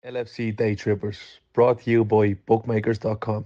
LFC Daytrippers, brought to you by bookmakers.com.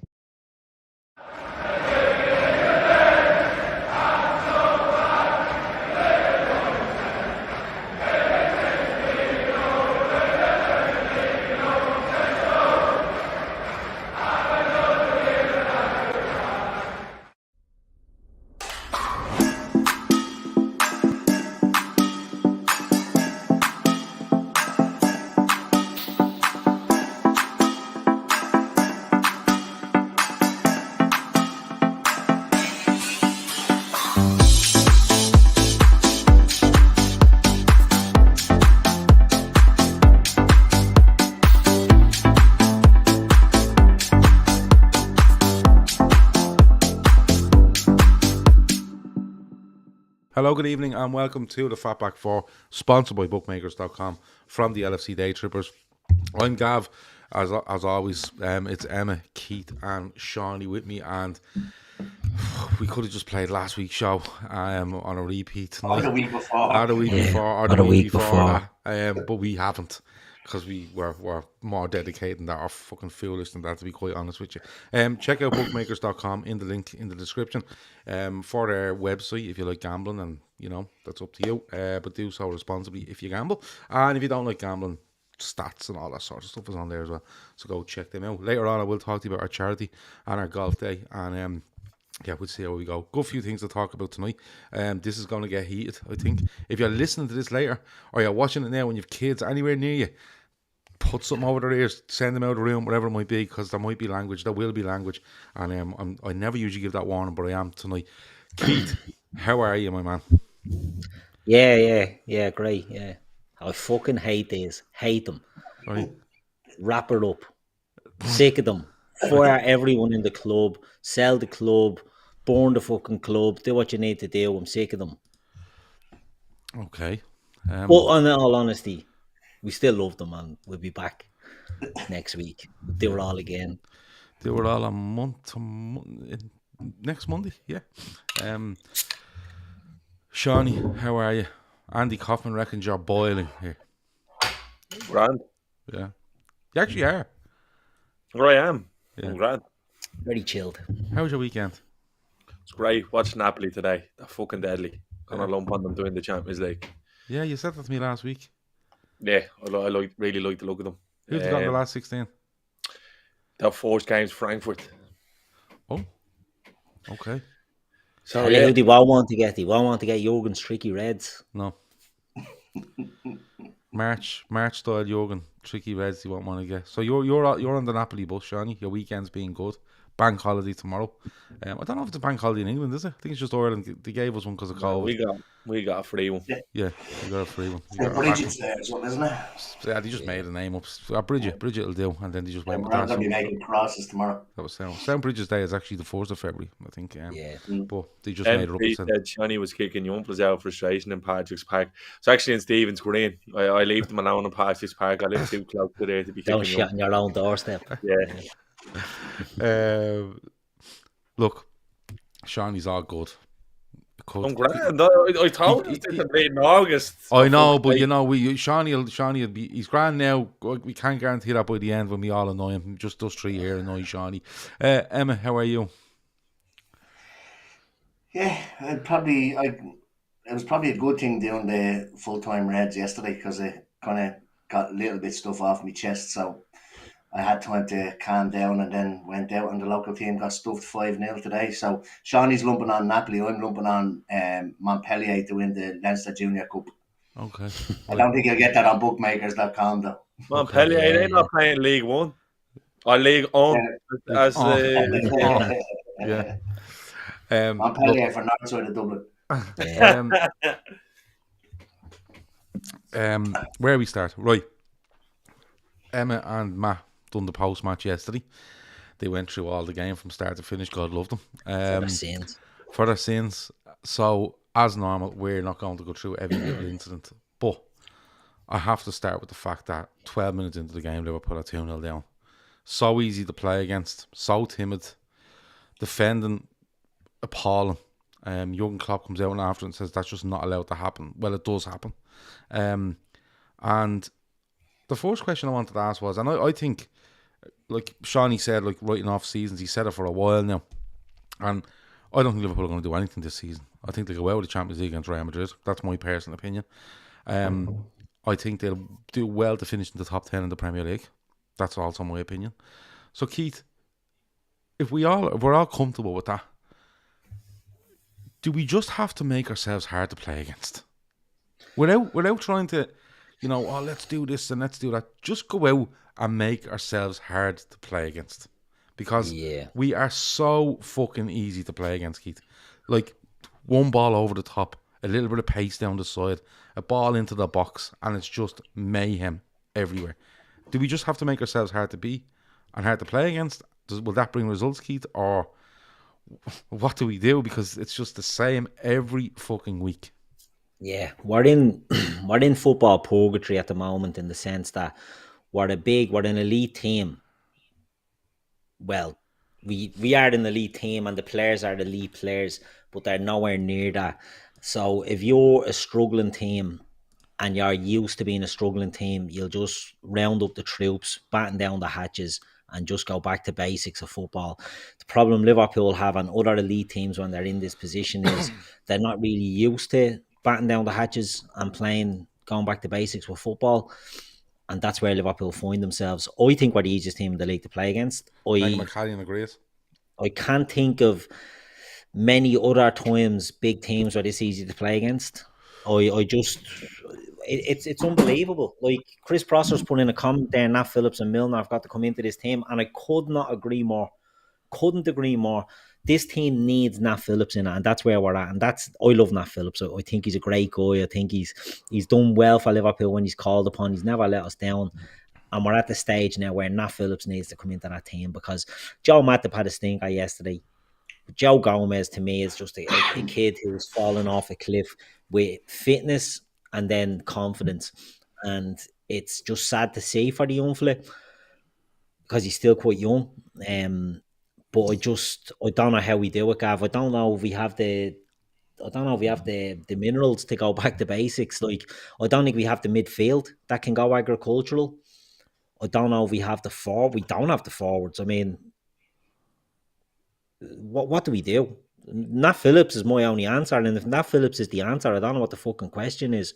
Hello, good evening, and welcome to the Fatback 4, sponsored by bookmakers.com from the LFC Daytrippers. I'm Gav, as always. It's Emmet, Keith, and Seany with me, and we could have just played last week's show on a repeat tonight. Or the week before. Or the week before, or the week before that. But we haven't, because we were more dedicated than that, or fucking foolish than that, to be quite honest with you. Check out bookmakers.com in the link in the description for their website if you like gambling, and you know, that's up to you. But do so responsibly if you gamble. And if you don't like gambling, stats and all that sort of stuff is on there as well. So go check them out. Later on, I will talk to you about our charity and our golf day. And yeah, we'll see how we go. Good few things to talk about tonight. This is going to get heated, I think. If you're listening to this later, or you're watching it now and you've kids anywhere near you, put something over their ears, send them out of the room, whatever it might be, because there might be language, there will be language. And I never usually give that warning, but I am tonight. Keith, how are you, my man? Yeah, great, yeah. I fucking hate these. Hate them. Right. Wrap it up. Sick of them. Fire everyone in the club. Sell the club. Burn the fucking club. Do what you need to do. I'm sick of them. Okay. But in all honesty, we still love them, and we'll be back next week. They were all again. They were all a next Monday, yeah. Seany, how are you? Andy Kaufman reckons you're boiling here. Grand. Yeah. You actually are. Where I am. Yeah. I'm grand. Very chilled. How was your weekend? It's great. Watched Napoli today. They're fucking deadly. Gonna lump on them doing the Champions League. Yeah, you said that to me last week. Yeah, I really like the look of them. Who've got in the last 16? Their first game's Frankfurt. Oh, okay. So Tell you who they won't want to get. They won't want to get Jurgen's tricky Reds. No. March style Jurgen, tricky Reds you won't want to get. So you're on the Napoli bus, Seany. Your weekend's being good. Bank holiday tomorrow. I don't know if it's a bank holiday in England, is it? I think it's just Ireland. They gave us one because of COVID. We got a free one. Yeah, we got a free one. Bridget's there as well, isn't it? Yeah, they just made a name up. Bridget will do, and then they just went with We're that. going to be making crosses tomorrow. That was Sound Bridges Day is actually the 4th of February, I think. Yeah. But they just made it up. He said Seany was kicking Yumplas out of frustration in Patrick's Park. It's actually in Stephen's Green. I leave them alone in Patrick's Park. I live too close to there to be Don't kicking shit on your own doorstep. Yeah. Look, Seany's all good. I'm grand. I told you to play in August. I know, but you know, Seany will be. He's grand now. We can't guarantee that by the end when we all annoy him. Just us three here annoy Seany. Emma, how are you? Yeah, it was probably a good thing doing the full-time Reds yesterday because I kind of got a little bit stuff off my chest, so I had time to calm down, and then went out and the local team got stuffed 5-0 today. So Seany's lumping on Napoli, I'm lumping on Montpellier to win the Leinster Junior Cup. Okay. I don't think you'll get that on bookmakers.com though. Montpellier, they're not playing League One. Or League On. Yeah. Montpellier for north side of Dublin. Where we start? Right. Emma and Matt done the post match yesterday. They went through all the game from start to finish. God love them. For their sins. So, as normal, we're not going to go through every little incident. But I have to start with the fact that 12 minutes into the game, Liverpool are 2-0 down. So easy to play against. So timid. Defending appalling. Jurgen Klopp comes out after and says that's just not allowed to happen. Well, it does happen. And the first question I wanted to ask was, and I think, like Seany said, like writing off seasons, he said it for a while now. And I don't think Liverpool are going to do anything this season. I think they'll go out of the Champions League against Real Madrid. That's my personal opinion. I think they'll do well to finish in the top 10 in the Premier League. That's also my opinion. So Keith, if we're all comfortable with that, do we just have to make ourselves hard to play against? Without trying to, let's do this and let's do that. Just go out and make ourselves hard to play against. Because we are so fucking easy to play against, Keith. Like, one ball over the top, a little bit of pace down the side, a ball into the box, and it's just mayhem everywhere. Do we just have to make ourselves hard to beat and hard to play against? Will that bring results, Keith? Or what do we do? Because it's just the same every fucking week. Yeah, we're in football purgatory at the moment, in the sense that we're an elite team. Well, we are an elite team and the players are the elite players, but they're nowhere near that. So if you're a struggling team and you're used to being a struggling team, you'll just round up the troops, batten down the hatches, and just go back to basics of football. The problem Liverpool have and other elite teams when they're in this position is they're not really used to batten down the hatches and going back to basics with football. And that's where Liverpool find themselves. I think we're the easiest team in the league to play against. McCallion agrees. I can't think of many other times big teams where this easy to play against. It's unbelievable. Like, Chris Prosser's put in a comment there, Nat Phillips and Milner have got to come into this team, and I could not agree more. Couldn't agree more. This team needs Nat Phillips in it, and that's where we're at. And I love Nat Phillips. I think he's a great guy. I think he's done well for Liverpool when he's called upon. He's never let us down. And we're at the stage now where Nat Phillips needs to come into that team, because Joe Matip had a stinker yesterday. Joe Gomez, to me, is just a kid who's fallen off a cliff with fitness and then confidence. And it's just sad to see for the young fella, because he's still quite young. But I don't know how we do it, Gav. I don't know if we have the minerals to go back to basics. Like, I don't think we have the midfield that can go agricultural. I don't know if we have the forward. We don't have the forwards. I mean, what do we do? Nat Phillips is my only answer, and if Nat Phillips is the answer, I don't know what the fucking question is.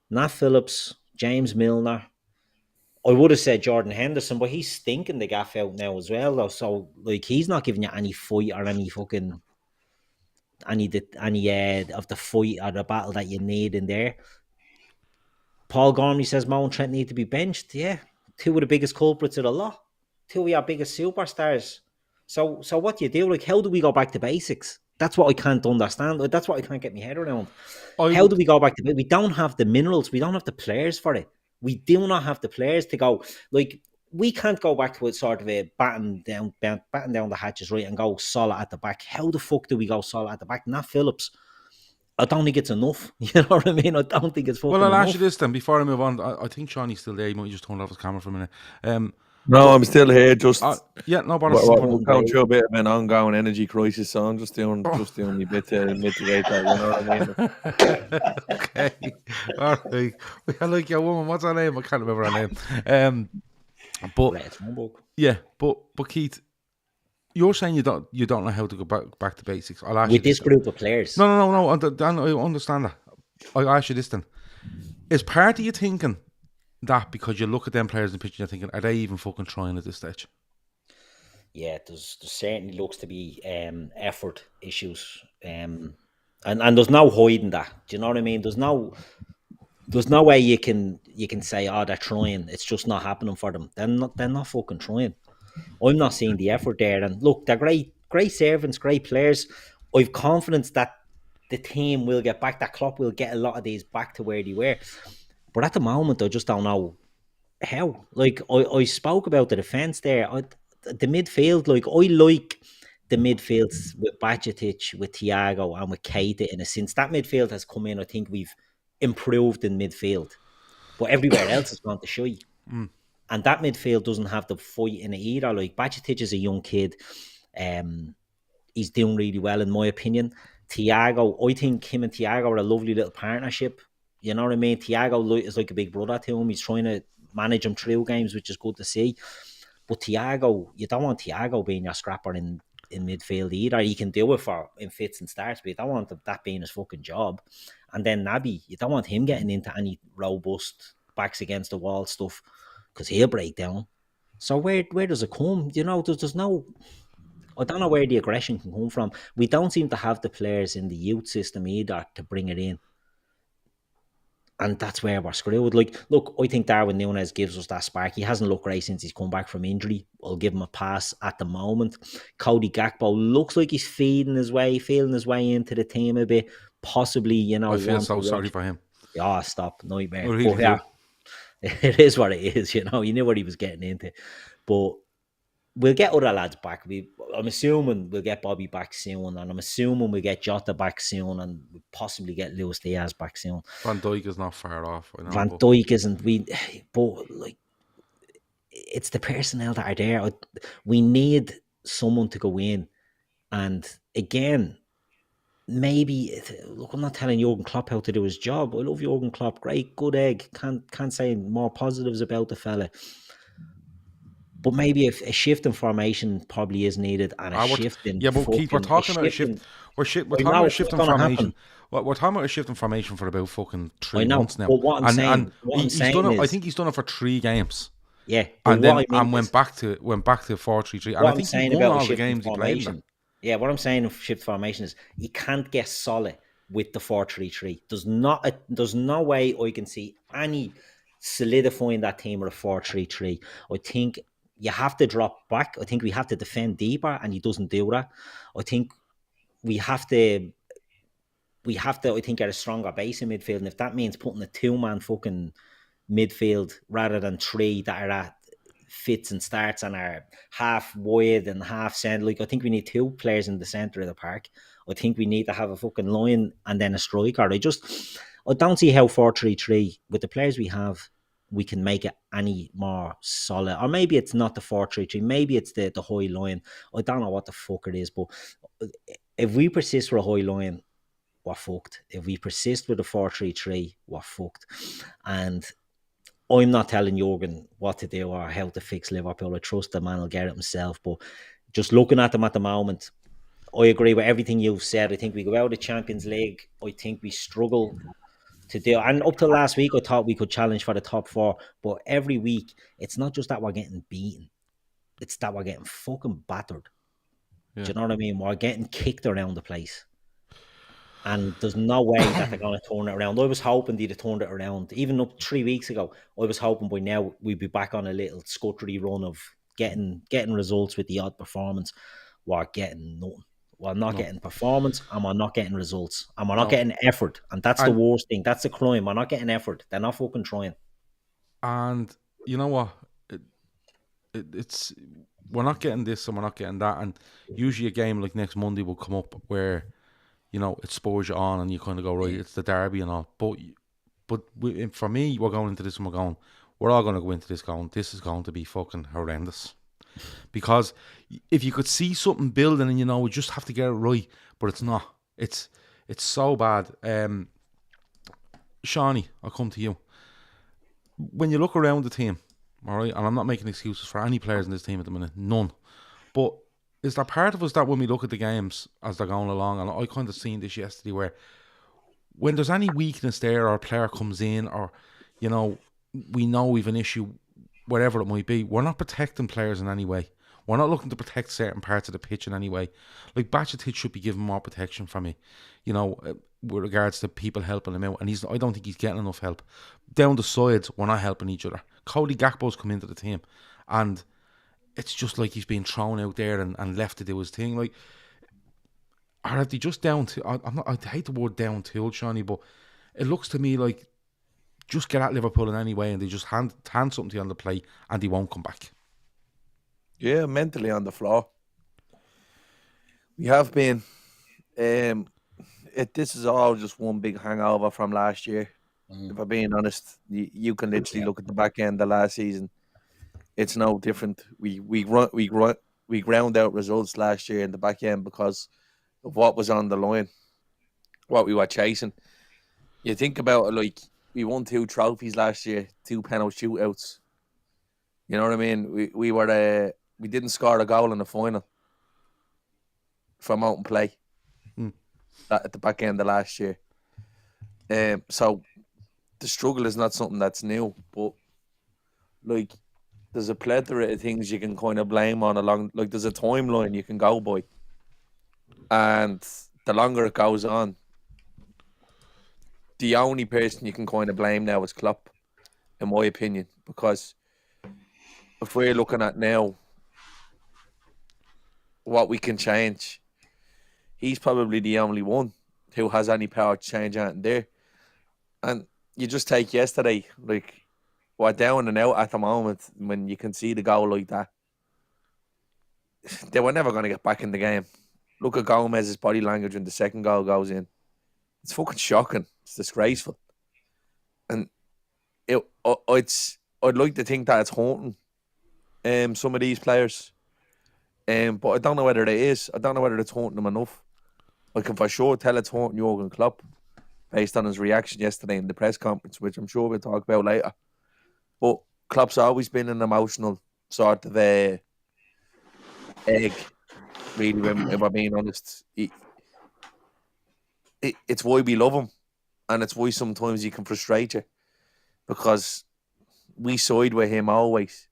Nat Phillips, James Milner. I would have said Jordan Henderson, but he's stinking the gaff out now as well, though. So, like, he's not giving you any fight or any fucking any of the fight or the battle that you need in there. Paul Gormley says Mo and Trent need to be benched. Yeah, two of the biggest culprits of the lot, two of our biggest superstars. So what do you do? Like, how do we go back to basics? That's what I can't understand. That's what I can't get my head around. How do we go back to basics? We don't have the minerals. We don't have the players for it. We do not have the players to go. Like, we can't go back to a sort of a batten down the hatches, right, and go solid at the back. How the fuck do we go solid at the back? Nat Phillips, I don't think it's enough. You know what I mean? I don't think it's fucking enough. Well, I'll ask you this then, before I move on. I think Seany's still there. He might just turn off his camera for a minute. No, I'm still here. Just yeah, no bother. We're going through a bit of an ongoing energy crisis, so I'm just doing my bit to mitigate that. You know what I mean? Okay, all right. I like your woman. What's her name? I can't remember her name. But Keith, you're saying you don't know how to go back to basics. I'll ask you this group of players. No. Dan, I understand that. I'll ask you this then: is part of you thinking that because you look at them players in the pitch and you're thinking, are they even fucking trying at this stage? Yeah, there's certainly looks to be effort issues, and there's no hiding that. Do you know what I mean? There's no way you can say, oh, they're trying. It's just not happening for them. They're not fucking trying. I'm not seeing the effort there. And look, they're great servants, great players. I've confidence that the team will get back. That Klopp will get a lot of these back to where they were. But at the moment, I just don't know how. Like, I spoke about the defence there. The midfield, like, I like the midfields with Bajcetic, with Thiago, and with Keita in a sense. That midfield has come in. I think we've improved in midfield. But everywhere else has gone to shy. And that midfield doesn't have the fight in it either. Like, Bajcetic is a young kid. He's doing really well, in my opinion. Thiago, I think him and Thiago are a lovely little partnership. You know what I mean? Thiago is like a big brother to him. He's trying to manage him through games, which is good to see. But Thiago, you don't want Thiago being your scrapper in midfield either. He can do it in fits and starts, but you don't want that being his fucking job. And then Naby, you don't want him getting into any robust backs against the wall stuff because he'll break down. So where does it come? You know, there's no... I don't know where the aggression can come from. We don't seem to have the players in the youth system either to bring it in. And that's where we're screwed. Like, look, I think Darwin Núñez gives us that spark. He hasn't looked great since he's come back from injury. I'll give him a pass at the moment. Cody Gakpo looks like he's feeling his way into the team a bit. Possibly, you know. I feel so sorry for him. Yeah, stop. Nightmare. I really do. It is what it is, you know. You knew what he was getting into. But we'll get other lads back. I'm assuming we'll get Bobby back soon, and I'm assuming we'll get Jota back soon, and we'll possibly get Luis Diaz back soon. Van Dijk is not far off. Van Dijk isn't. But like, it's the personnel that are there. We need someone to go in, and again, maybe look. I'm not telling Jurgen Klopp how to do his job. I love Jurgen Klopp. Great, good egg. Can't say more positives about the fella. But maybe a shift in formation probably is needed, and a shift in... Yeah, but Keith, we're talking about a shift. We're talking about a shift in formation. We're talking about a shift in formation for about fucking 3 months now. But what I'm saying is, I think he's done it for 3 games. Yeah, and then went back to 4-3-3. And I think he won all the games he played. Yeah, what I'm saying of shift formation is he can't get solid with the 4-3-3. There's no way I can see any solidifying that team with a 4-3-3. I think you have to drop back. I think we have to defend deeper, and he doesn't do that. I think we have to, I think, get a stronger base in midfield. And if that means putting a 2-man fucking midfield rather than 3 that are at fits and starts and are half wide and half centre, like, I think we need 2 players in the centre of the park. I think we need to have a fucking line and then a striker. I don't see how 4-3-3 with the players we have, we can make it any more solid. Or maybe it's not the 4-3-3. Maybe it's the high line. I don't know what the fuck it is. But if we persist with a high line, we're fucked. If we persist with a 4-3-3, we're fucked. And I'm not telling Jurgen what to do or how to fix Liverpool. I trust the man will get it himself. But just looking at them at the moment, I agree with everything you've said. I think we go out of the Champions League. I think we struggle to do, and up to last week I thought we could challenge for the top 4, but every week it's not just that we're getting beaten, it's that we're getting fucking battered. Do you know what I mean? We're getting kicked around the place, and there's no way that they're going to turn it around. I was hoping they'd have turned it around even up 3 weeks ago. I was hoping by now we'd be back on a little scuttery run of getting results with the odd performance. We're getting nothing. We're not getting performance, and we're not getting results, and we're not getting effort, and that's the worst thing. That's the crime. We're not getting effort. They're not fucking trying. And you know what? It's we're not getting this, and we're not getting that. And usually a game like next Monday will come up where, you know, it spurs you on, and you kind of go, right, it's the derby and all. But for me, we're going into this, and we're all going to go into this going, this is going to be fucking horrendous. Because if you could see something building, and you know, we just have to get it right, but it's not. It's so bad. Seany, I'll come to you. When you look around the team, all right, and I'm not making excuses for any players in this team at the minute, none. But is there part of us that when we look at the games as they're going along, and I kind of seen this yesterday, where when there's any weakness there, or a player comes in, or, you know, we know we've an issue, whatever it might be, we're not protecting players in any way. We're not looking to protect certain parts of the pitch in any way. Like, Bajcetic should be given more protection from me, you know, with regards to people helping him out. And I don't think he's getting enough help. Down the sides, we're not helping each other. Cody Gakpo's come into the team, and it's just like he's being thrown out there and left to do his thing. Like, are they just down to... I hate the word down to, Seany, but it looks to me like just get at Liverpool in any way, and they just hand something to you on the plate, and they won't come back. Yeah, mentally on the floor. We have been. This is all just one big hangover from last year. If I'm being honest, you can literally look at the back end of last season. It's no different. We ground out results last year in the back end because of what was on the line, what we were chasing. You think about it, like, we won 2 trophies last year, 2 penalty shootouts. You know what I mean? We didn't score a goal in the final from out and play at the back end of last year. So the struggle is not something that's new, but like there's a plethora of things you can kind of blame on along. Like there's a timeline you can go by, and the longer it goes on, the only person you can kind of blame now is Klopp, in my opinion, because if we're looking at now what we can change, he's probably the only one who has any power to change anything there. And you just take yesterday, like, we're down and out at the moment when you can see the goal like that. They were never going to get back in the game. Look at Gomez's body language when the second goal goes in. It's fucking shocking. It's disgraceful. And I'd like to think that it's haunting some of these players. But I don't know whether it is. I don't know whether it's haunting them enough. I can for sure tell it's haunting Jurgen Klopp based on his reaction yesterday in the press conference, which I'm sure we'll talk about later. But Klopp's always been an emotional sort of egg, really, if I'm being honest. It's why we love him, and it's why sometimes he can frustrate you, because we side with him always.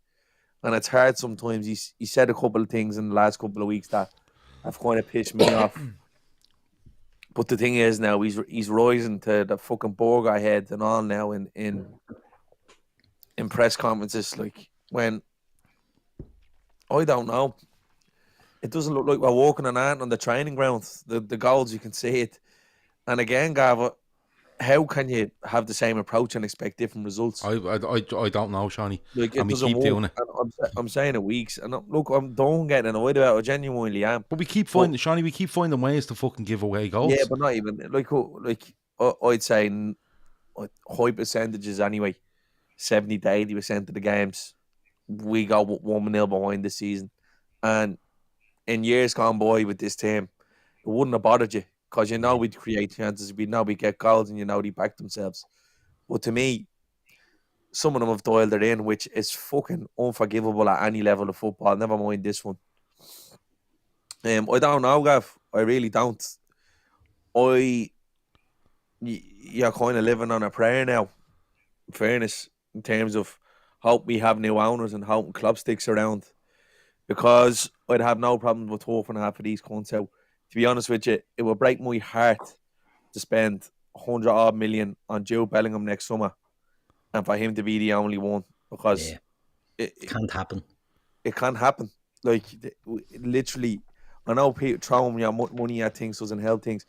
And it's hard sometimes. He said a couple of things in the last couple of weeks that have kind of pissed me off. But the thing is now, he's rising to the fucking burger head and all now in press conferences. Like, when, I don't know, it doesn't look like we're walking an ant on the training ground. The goals, you can see it. And again, Gav, how can you have the same approach and expect different results? I don't know, Seany. Like, and we keep doing it. I'm saying it weeks, and I'm don't get annoyed about it. I genuinely am. But we keep finding, Seany, we keep finding ways to fucking give away goals. Yeah, but not even I'd say high percentages anyway. 70 to 80% of the games we go 1-0 behind this season, and in years gone by with this team, it wouldn't have bothered you. Because you know we'd create chances, we know we'd get goals, and you know they'd back themselves. But to me, some of them have dialed it in, which is fucking unforgivable at any level of football, never mind this one. I don't know, Gav. I really don't. You're kind of living on a prayer now, in fairness, in terms of hope we have new owners and hope Klopp sticks around. Because I'd have no problem with half of these cunts out. To be honest with you, it would break my heart to spend 100-odd million on Jude Bellingham next summer and for him to be the only one, because it can't happen. It can't happen. Like, literally, I know people throwing money at things doesn't help things.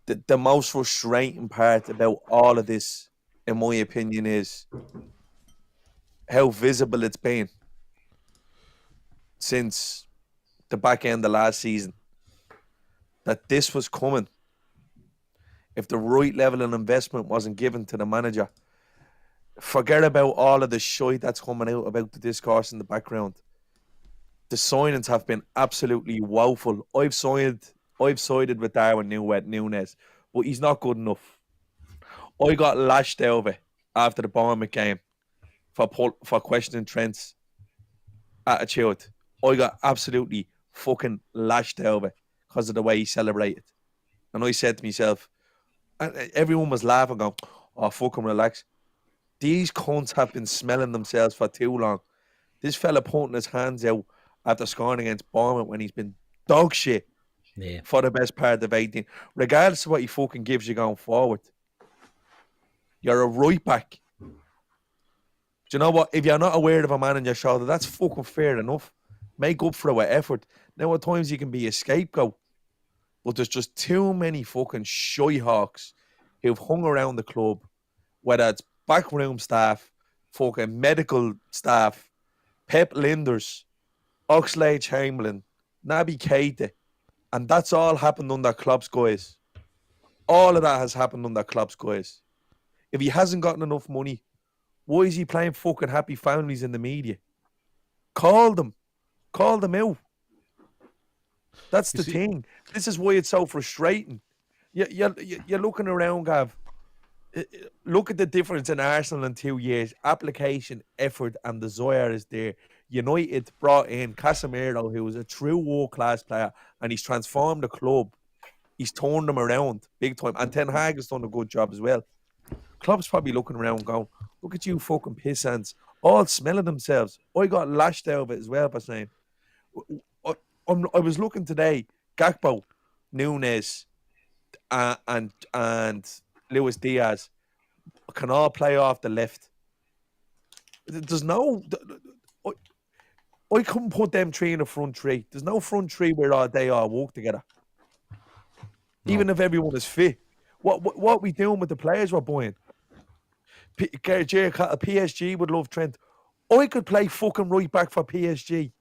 The most frustrating part about all of this, in my opinion, is how visible it's been since the back end of last season that this was coming. If the right level of investment wasn't given to the manager, forget about all of the shite that's coming out about the discourse in the background. The signings have been absolutely woeful. I've sided with Darwin Núñez, but he's not good enough. I got lashed over after the Bournemouth game for questioning Trent's attitude. I got absolutely fucking lashed over because of the way he celebrated. And I said to myself, and everyone was laughing, going, oh, fucking relax. These cunts have been smelling themselves for too long. This fella putting his hands out after scoring against Bournemouth when he's been dog shit for the best part of 18. Regardless of what he fucking gives you going forward, you're a right back. Do you know what? If you're not aware of a man on your shoulder, that's fucking fair enough. Make up for it with effort. Now, at times you can be a scapegoat, but there's just too many fucking shy hawks who've hung around the club, whether it's backroom staff, fucking medical staff, Pep Linders, Oxlade-Chamberlain, Naby Keita, and that's all happened under Klopp's guys. All of that has happened under Klopp's guys. If he hasn't gotten enough money, why is he playing fucking happy families in the media? Call them out. That's the thing. This is why it's so frustrating. You're looking around, Gav. Look at the difference in Arsenal in 2 years. Application, effort, and desire is there. United brought in Casemiro, who was a true world-class player, and he's transformed the club. He's turned them around big time. And Ten Hag has done a good job as well. Klopp's probably looking around going, look at you fucking pissants, all smelling themselves. I got lashed out of it as well by saying, I was looking today, Gakpo, Nunes, and Luis Diaz can all play off the left. There's no... I couldn't put them three in the front three. There's no front three where they all work together. No. Even if everyone is fit. What we doing with the players we're buying? PSG would love Trent. I could play fucking right back for PSG.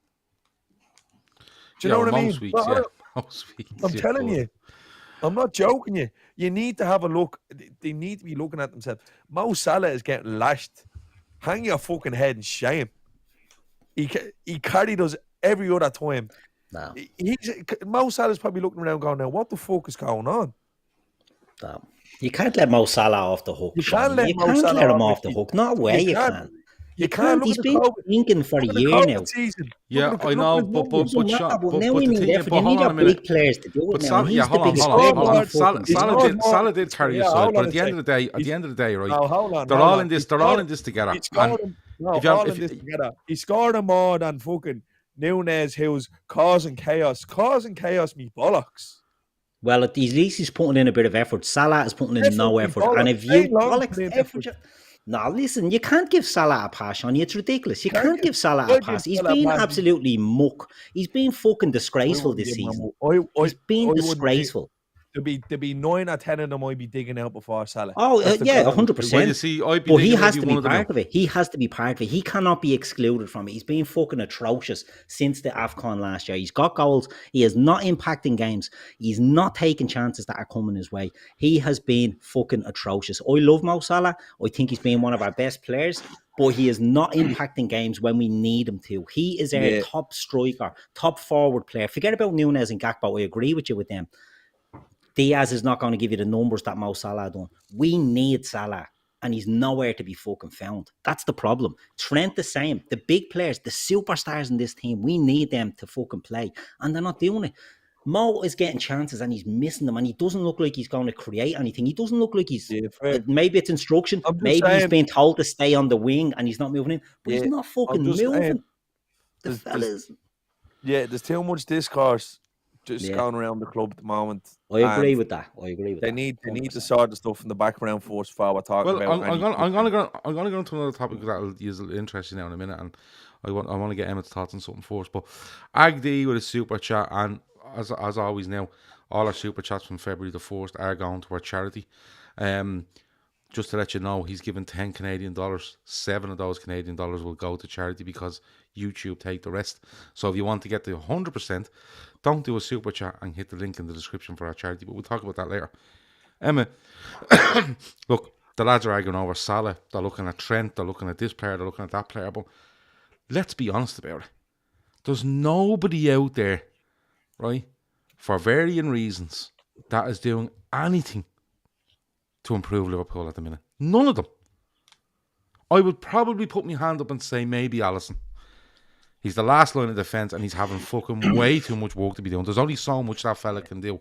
Do you know what I mean? Weeks, yeah. Most weeks, I'm telling you. I'm not joking you. You need to have a look. They need to be looking at themselves. Mo Salah is getting lashed. Hang your fucking head in shame. He carried us every other time. No. Mo Salah's probably looking around going, now, what the fuck is going on? No. You can't let Mo Salah off the hook. You can't let him off the hook. No way you can. You can't. He's been thinking for a year now. Yeah, I know, but we need effort. You need our big players to do it now. Hold on. Salah did carry us out, but at the end of the day, right? They're all in this together. He scored more than fucking Nunes, who's causing chaos. Me bollocks. Well, at least he's putting in a bit of effort. Salah is putting in no effort. And if you effort. No, listen, you can't give Salah a pass on you. It's ridiculous. You can't give Salah a pass. He's been absolutely muck. He's been fucking disgraceful this season. He's been disgraceful. There'd be 9 or 10 of them I'd be digging out before Salah. Oh, yeah, 100%. Well, you see, but he has to be part of it. He has to be part of it. He cannot be excluded from it. He's been fucking atrocious since the AFCON last year. He's got goals. He is not impacting games. He's not taking chances that are coming his way. He has been fucking atrocious. I love Mo Salah. I think he's been one of our best players, but he is not impacting games when we need him to. He is our top striker, top forward player. Forget about Nunes and Gakpo. I agree with you with them. Diaz is not going to give you the numbers that Mo Salah done. We need Salah, and he's nowhere to be fucking found. That's the problem. Trent the same. The big players, the superstars in this team, we need them to fucking play, and they're not doing it. Mo is getting chances, and he's missing them, and he doesn't look like he's going to create anything. He doesn't look like he's... maybe it's instruction. Maybe he's being told to stay on the wing, and he's not moving in, but he's not fucking moving. The fellas... there's too much discourse going around the club at the moment. I agree with that. They need to sort the stuff in the background for us before we're talking about. I'm gonna go into another topic that is interesting now in a minute, and I want to get Emmet's thoughts on something first. But Agdi with a super chat, and as always now, all our super chats from February the 1st are going to our charity. Just to let you know, he's given $10 Canadian. 7 of those Canadian dollars will go to charity because YouTube take the rest. So if you want to get the 100%, don't do a super chat and hit the link in the description for our charity. But we'll talk about that later. Emma, look, the lads are arguing over Salah. They're looking at Trent. They're looking at this player. They're looking at that player. But let's be honest about it. There's nobody out there, right, for varying reasons, that is doing anything to improve Liverpool at the minute. None of them. I would probably put my hand up and say maybe Alisson. He's the last line of defence and he's having fucking way too much work to be doing. There's only so much that fella can do.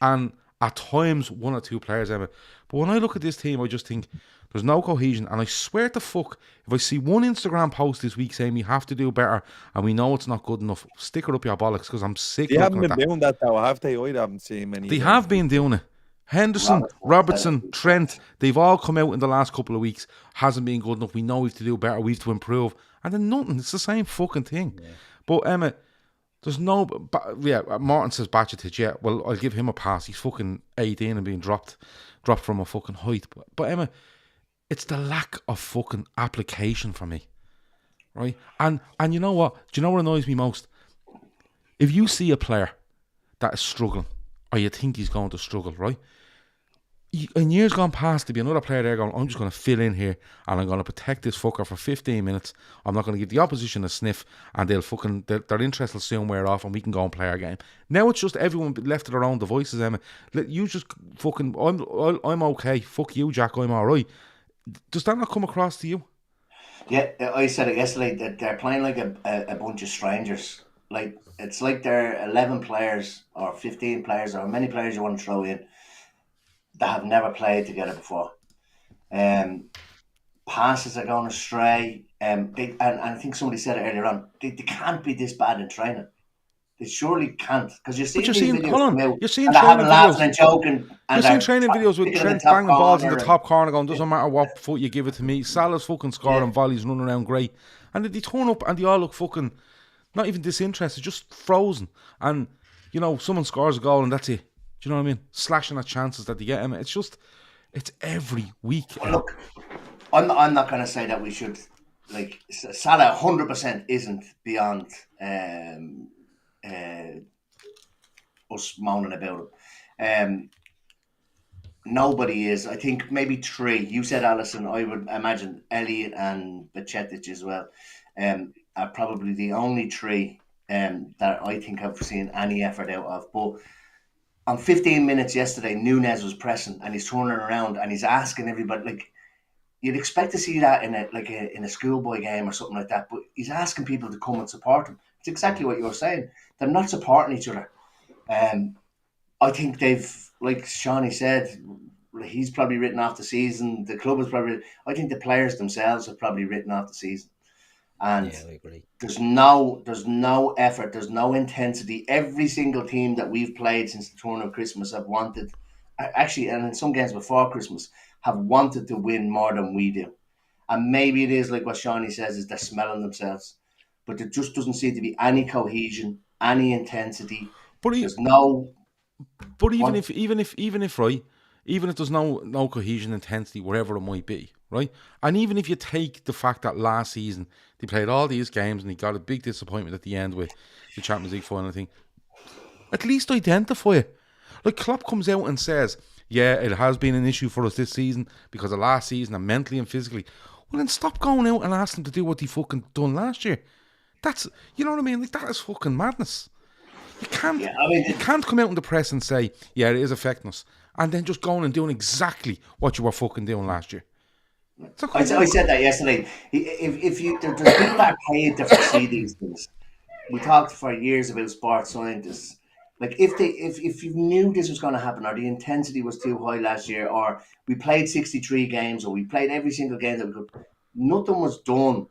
And at times, 1 or 2 players, Emma. But when I look at this team, I just think there's no cohesion. And I swear to fuck, if I see one Instagram post this week saying we have to do better and we know it's not good enough, stick it up your bollocks because I'm sick of it. They haven't been doing that though, have they? I haven't seen many. They have been doing it. Henderson, Robertson, Trent, they've all come out in the last couple of weeks. Hasn't been good enough. We know we have to do better. We have to improve. And then nothing. It's the same fucking thing. Yeah. But Emma, there's no... Martin says Bacetic. Yeah, well, I'll give him a pass. He's fucking 18 and being dropped from a fucking height. But Emma, it's the lack of fucking application for me. Right? And you know what? Do you know what annoys me most? If you see a player that is struggling, or you think he's going to struggle, right? In years gone past, there'd be another player there going, I'm just going to fill in here and I'm going to protect this fucker for 15 minutes. I'm not going to give the opposition a sniff and their interest will soon wear off and we can go and play our game. Now it's just everyone left to their own devices, Emma. You just fucking, I'm okay. Fuck you, Jack, I'm alright. Does that not come across to you? Yeah, I said it yesterday that they're playing like a bunch of strangers. Like it's like they're 11 players or 15 players or many players you want to throw in that have never played together before. Passes are going astray. And I think somebody said it earlier on. They can't be this bad in training. They surely can't, because you're But seeing you're these seeing, videos hold on, come out you're seeing and they're having training laughing videos. and joking You're and seeing they're training videos with picking in the Trent top banging balls in the corner. top corner going, doesn't matter what foot you give it to me. Salah's fucking scoring volleys, running around great. And then they turn up and they all look fucking, not even disinterested, just frozen. And, you know, someone scores a goal and that's it. Do you know what I mean? Slashing at chances that they get him. It's just, it's every week. Well, look, I'm not going to say that we should, like, Salah 100% isn't beyond us moaning about him. Nobody is. I think maybe three. You said Allison. I would imagine Elliot and Bacetic as well. Are probably the only three that I think I've seen any effort out of. But on 15 minutes yesterday, Nunez was pressing and he's turning around and he's asking everybody, like, you'd expect to see that in a schoolboy game or something like that, but he's asking people to come and support him. It's exactly what you were saying. They're not supporting each other. I think they've, like Seany said, he's probably written off the season. The club is probably. I think the players themselves have probably written off the season, and I agree. there's no effort, there's no intensity. Every single team that we've played since the turn of Christmas have wanted, actually, and in some games before Christmas, have wanted to win more than we do. And maybe it is like what Seany says, is they're smelling themselves, but there just doesn't seem to be any cohesion, any intensity. But There's no. But even if right, even if there's no cohesion, intensity, wherever it might be, right? And even if you take the fact that last season they played all these games and they got a big disappointment at the end with the Champions League final thing, at least identify it. Like Klopp comes out and says, yeah, it has been an issue for us this season because of last season and mentally and physically. Well, then stop going out and ask them to do what they fucking done last year. That's, you know what I mean? Like, that is fucking madness. You can't, you can't come out in the press and say, yeah, it is affecting us, and then just going and doing exactly what you were fucking doing last year. I said that yesterday. If you there's people that are paid to foresee these things. We talked for years about sports scientists. Like if you knew this was going to happen, or the intensity was too high last year, or we played 63 games, or we played every single game that we could, nothing was done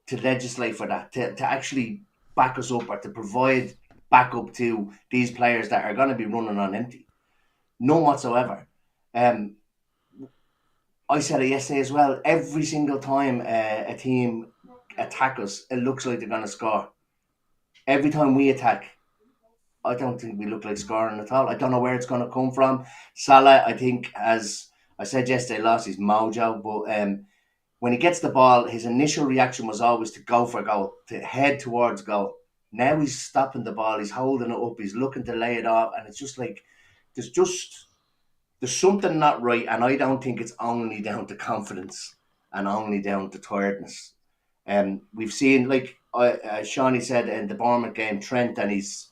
to legislate for that, to actually back us up or to provide backup to these players that are going to be running on empty. None whatsoever. I said it yesterday as well. Every single time a team attack us, it looks like they're going to score. Every time we attack, I don't think we look like scoring at all. I don't know where it's going to come from. Salah, I think, as I said yesterday, lost his mojo. But when he gets the ball, his initial reaction was always to go for goal, to head towards goal. Now he's stopping the ball. He's holding it up. He's looking to lay it off. And it's just like, there's something not right. And I don't think it's only down to confidence and only down to tiredness. We've seen, like Seany said in the Bournemouth game, Trent and his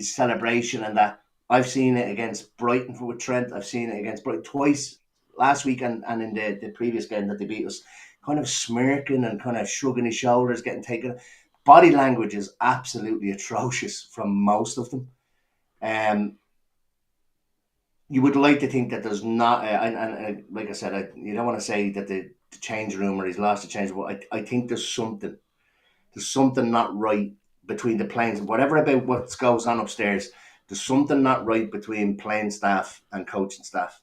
celebration and that. I've seen it against Brighton with Trent. I've seen it against Brighton twice last week and in the previous game that they beat us. Kind of smirking and kind of shrugging his shoulders, getting taken. Body language is absolutely atrocious from most of them. You would like to think that there's not, and like I said, you don't want to say that the change room or he's lost the change, but I think there's something not right between the planes, whatever about what goes on upstairs. There's something not right between playing staff and coaching staff.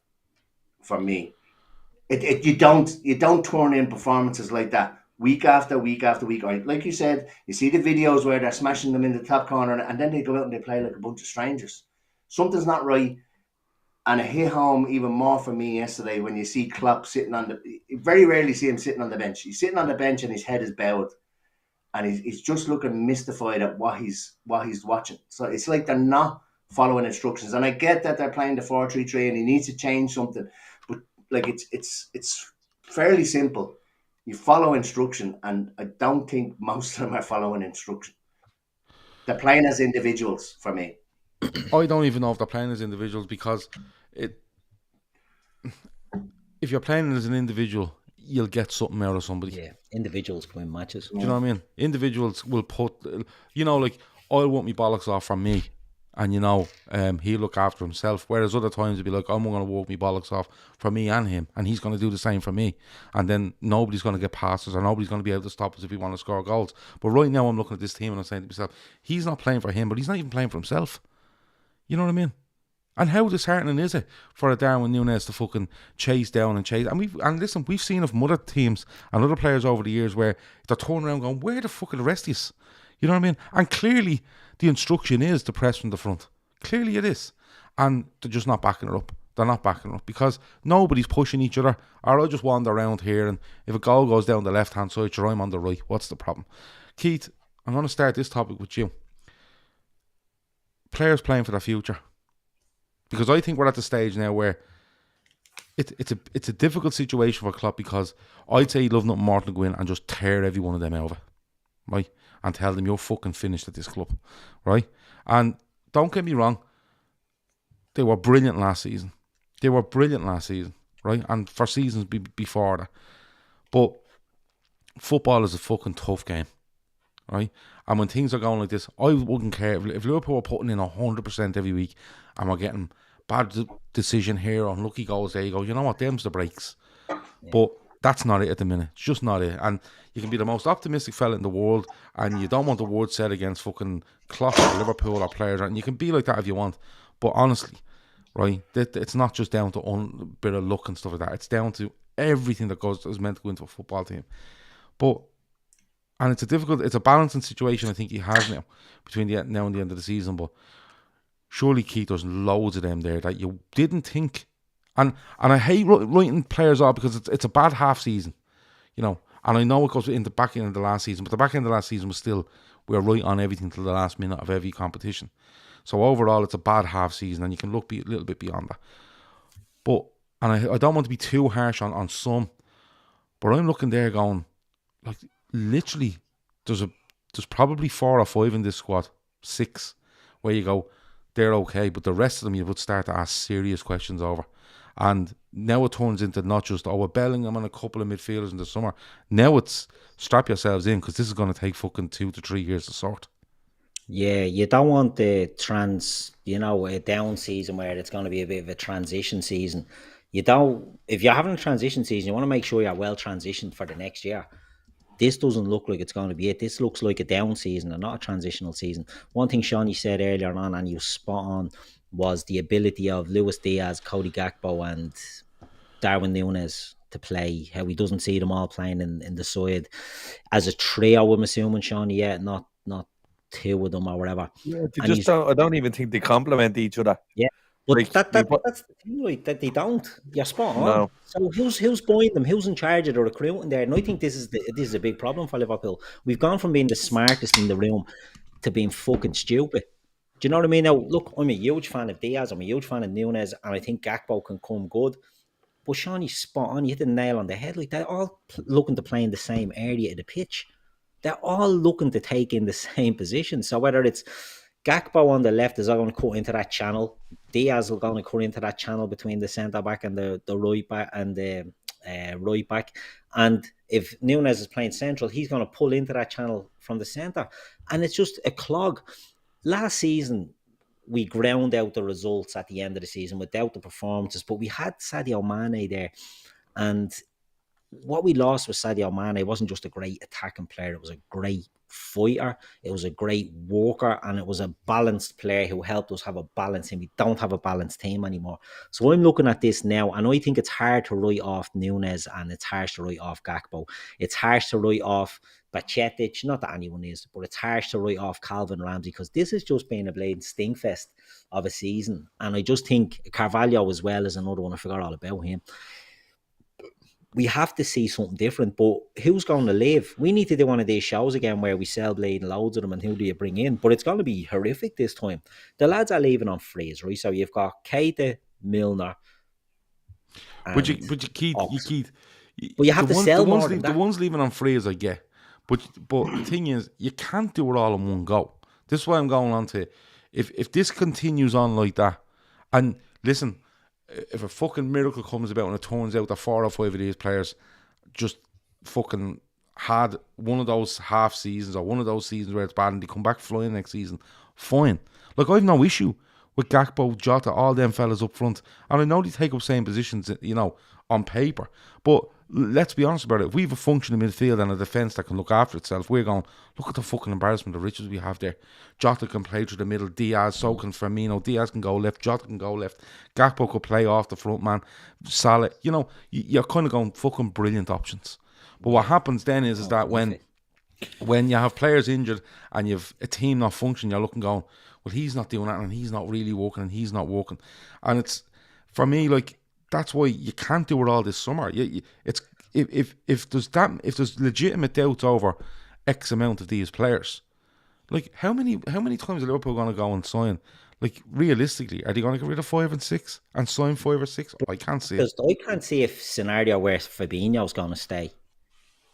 For me, you don't turn in performances like that week after week after week. Or like you said, you see the videos where they're smashing them in the top corner, and then they go out and they play like a bunch of strangers. Something's not right. And it hit home even more for me yesterday when you see Klopp sitting on you very rarely see him sitting on the bench. He's sitting on the bench and his head is bowed. And he's just looking mystified at what he's watching. So it's like they're not following instructions. And I get that they're playing the 4-3-3 and he needs to change something. But like it's fairly simple. You follow instruction, and I don't think most of them are following instruction. They're playing as individuals for me. I don't even know if they're playing as individuals, because if you're playing as an individual, you'll get something out of somebody. Yeah, individuals can win matches. Do you know what I mean? Individuals will put, like, I'll want me bollocks off from me, and he'll look after himself. Whereas other times it'd be like, I'm going to walk me bollocks off for me and him, and he's going to do the same for me. And then nobody's going to get passes, or nobody's going to be able to stop us if we want to score goals. But right now I'm looking at this team and I'm saying to myself, he's not playing for him, but he's not even playing for himself. You know what I mean? And how disheartening is it for a Darwin Núñez to fucking chase down and chase? And listen, we've seen it from other teams and other players over the years where they're turning around going, where the fuck are the rest of us? You know what I mean? And clearly the instruction is to press from the front. Clearly it is. And they're just not backing it up. They're not backing it up because nobody's pushing each other. Or I'll just wander around here, and if a goal goes down the left-hand side, sure, I'm on the right. What's the problem? Keith, I'm going to start this topic with you. Players playing for their future. Because I think we're at the stage now where it's a difficult situation for Klopp, because I'd say he'd love nothing more than to go in and just tear every one of them over, right? And tell them, you're fucking finished at this club, right? And don't get me wrong, they were brilliant last season. Right? And for seasons before that. But football is a fucking tough game, right? And when things are going like this, I wouldn't care if Liverpool were putting in 100% every week and we're getting bad decision here, unlucky goals there. You go, you know what, them's the breaks. Yeah. But that's not it at the minute. It's just not it. And you can be the most optimistic fella in the world, and you don't want the word said against fucking Klopp or Liverpool or players, and you can be like that if you want. But honestly, right, it's not just down to a bit of luck and stuff like that. It's down to everything that is meant to go into a football team. And it's a balancing situation I think he has now between now and the end of the season. But surely, Keith, there's loads of them there that you didn't think. And I hate writing players off because it's a bad half season, And I know it goes in the back end of the last season, but the back end of the last season was still, we were right on everything till the last minute of every competition. So overall, it's a bad half season, and you can look a little bit beyond that. But, and I don't want to be too harsh on some, but I'm looking there going, like, literally, there's probably 4 or 5 in this squad, 6, where you go, they're okay, but the rest of them you would start to ask serious questions over. And now it turns into not just, we're Bellingham and a couple of midfielders in the summer. Now it's strap yourselves in, because this is going to take fucking 2 to 3 years to sort. Yeah, you don't want the a down season where it's going to be a bit of a transition season. If you're having a transition season, you want to make sure you're well transitioned for the next year. This doesn't look like it's going to be it. This looks like a down season and not a transitional season. One thing Seany said earlier on, and you spot on, was the ability of Luis Diaz, Cody Gakpo and Darwin Núñez to play, how he doesn't see them all playing in the side as a trio, I'm assuming, Seany, not 2 of them or whatever. Yeah, I don't even think they complement each other. Yeah. But that's the thing, right, that they don't. You're spot on. No. So who's buying them? Who's in charge of the recruiting there? And I think this is a big problem for Liverpool. We've gone from being the smartest in the room to being fucking stupid. Do you know what I mean? Now, look, I'm a huge fan of Diaz. I'm a huge fan of Núñez, and I think Gakpo can come good. But Seany's spot on. You hit the nail on the head. Like, they're all looking to play in the same area of the pitch. They're all looking to take in the same position. So whether it's Gakpo on the left is all going to cut into that channel. Diaz is going to cut into that channel between the centre back and the right back and the right back. And if Núñez is playing central, he's going to pull into that channel from the centre. And it's just a clog. Last season, we ground out the results at the end of the season without the performances, but we had Sadio Mane there. And what we lost with Sadio Mane wasn't just a great attacking player, it was a great fighter, it was a great worker, and it was a balanced player who helped us have a balance, and we don't have a balanced team anymore. So I'm looking at this now, and I think it's hard to write off Núñez, and it's harsh to write off Gakpo. It's harsh to write off Bajcetic, not that anyone is, but it's harsh to write off Calvin Ramsey, because this has just been a blatant stinkfest of a season. And I just think Carvalho as well is another one. I forgot all about him. We have to see something different, but who's going to live? We need to do one of these shows again where we sell bleeding loads of them, and who do you bring in? But it's going to be horrific this time. The lads are leaving on freeze, right? So you've got Keita, Milner. But you Keith, but you have to sell more than that. The ones leaving on freeze, I get. But the thing is, you can't do it all in one go. This is why I'm going on to, if this continues on like that, and listen, if a fucking miracle comes about and it turns out that 4 or 5 of these players just fucking had one of those half seasons or one of those seasons where it's bad and they come back flying next season, fine. Like, I've no issue with Gakpo, Jota, all them fellas up front. And I know they take up same positions, you know, on paper. But let's be honest about it. If we have a functioning midfield and a defence that can look after itself, we're going, look at the fucking embarrassment of riches we have there. Jota can play through the middle. Diaz, so can Firmino. Diaz can go left. Jota can go left. Gakpo could play off the front, man. Salah. You know, you're kind of going fucking brilliant options. But what happens then is that when you have players injured and you've a team not functioning, you're looking going, well, he's not doing that and he's not really working and he's not working. And it's, for me, like, that's why you can't do it all this summer. It's if there's legitimate doubts over X amount of these players, like how many times are Liverpool going to go and sign? Like, realistically, are they going to get rid of 5 and 6 and sign 5 or 6? I can't see it. Because I can't see a scenario where Fabinho's going to stay.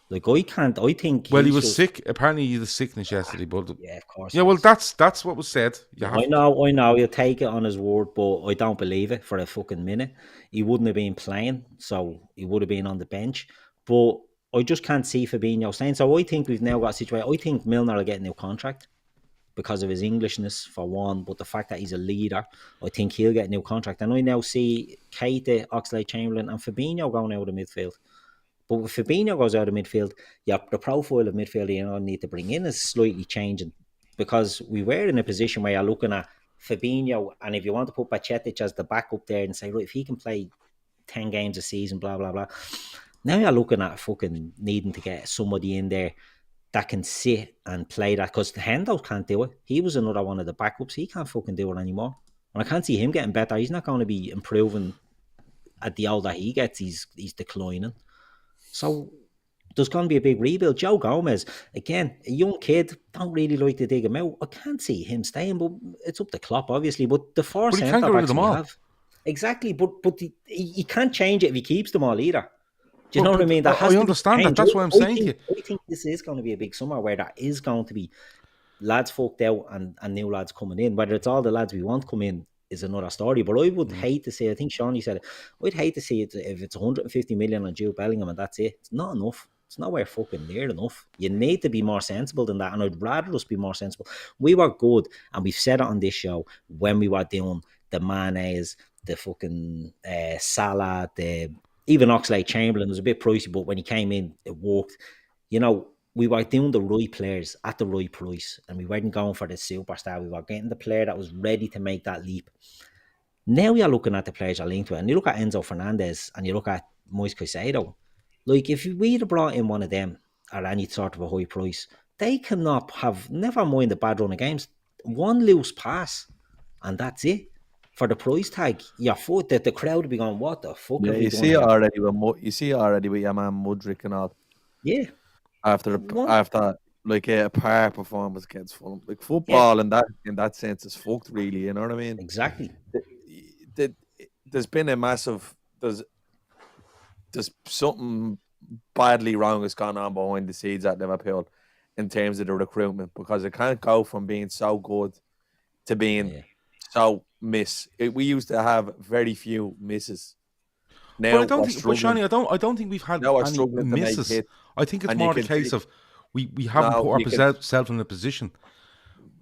Like, I can't. I think. Well, he was sick. Apparently, he had a sickness yesterday. But yeah, of course. Yeah, well, that's what was said. I know. You take it on his word, but I don't believe it for a fucking minute. He wouldn't have been playing, so he would have been on the bench. But I just can't see Fabinho staying. So I think we've now got a situation. I think Milner will get a new contract because of his Englishness, for one. But the fact that he's a leader, I think he'll get a new contract. And I now see Keita, Oxlade-Chamberlain, and Fabinho going out of the midfield. But if Fabinho goes out of midfield, yeah, the profile of midfield you need to bring in is slightly changing, because we were in a position where you're looking at Fabinho, and if you want to put Bajcetic as the backup there and say, right, if he can play 10 games a season, blah, blah, blah. Now you're looking at fucking needing to get somebody in there that can sit and play that, because Hendo can't do it. He was another one of the backups. He can't fucking do it anymore. And I can't see him getting better. He's not going to be improving at the older he gets. He's declining. So there's going to be a big rebuild. Joe Gomez, again, a young kid, don't really like to dig him out. I can't see him staying, but it's up to Klopp, obviously. But the four centre backs we have, exactly. But he can't change it if he keeps them all either. Do you know what I mean? I understand that. That's what I'm saying to you. I think this is going to be a big summer where there is going to be lads fucked out and new lads coming in. Whether it's all the lads we want come in is another story. But I would hate to see, I think Seany said it, I'd hate to see it if it's 150 million on Jude Bellingham and that's it. It's not enough. It's nowhere fucking near enough. You need to be more sensible than that, and I'd rather us be more sensible. We were good, and we've said it on this show when we were doing the Manes, the fucking Salah, even Oxlade-Chamberlain was a bit pricey, but when he came in, it worked. You know, we were doing the right players at the right price, and we weren't going for the superstar. We were getting the player that was ready to make that leap. Now you're looking at the players you're linked with, and you look at Enzo Fernandez, and you look at Moise Caicedo. Like, if we'd have brought in one of them at any sort of a high price, they cannot have, never mind the bad run of games, one loose pass, and that's it. For the price tag, your foot, the crowd will be going, what the fuck? Yeah, you see it already with your man Mudryk and all. Yeah. After like a par performance against Fulham, like football in that sense is fucked, really. You know what I mean? Exactly. There's been a massive there's something badly wrong has gone on behind the scenes at Liverpool in terms of the recruitment, because it can't go from being so good to being so miss. We used to have very few misses. Now, but Seany, I don't think we've had any misses. I think it's more the case of we haven't put ourselves in a position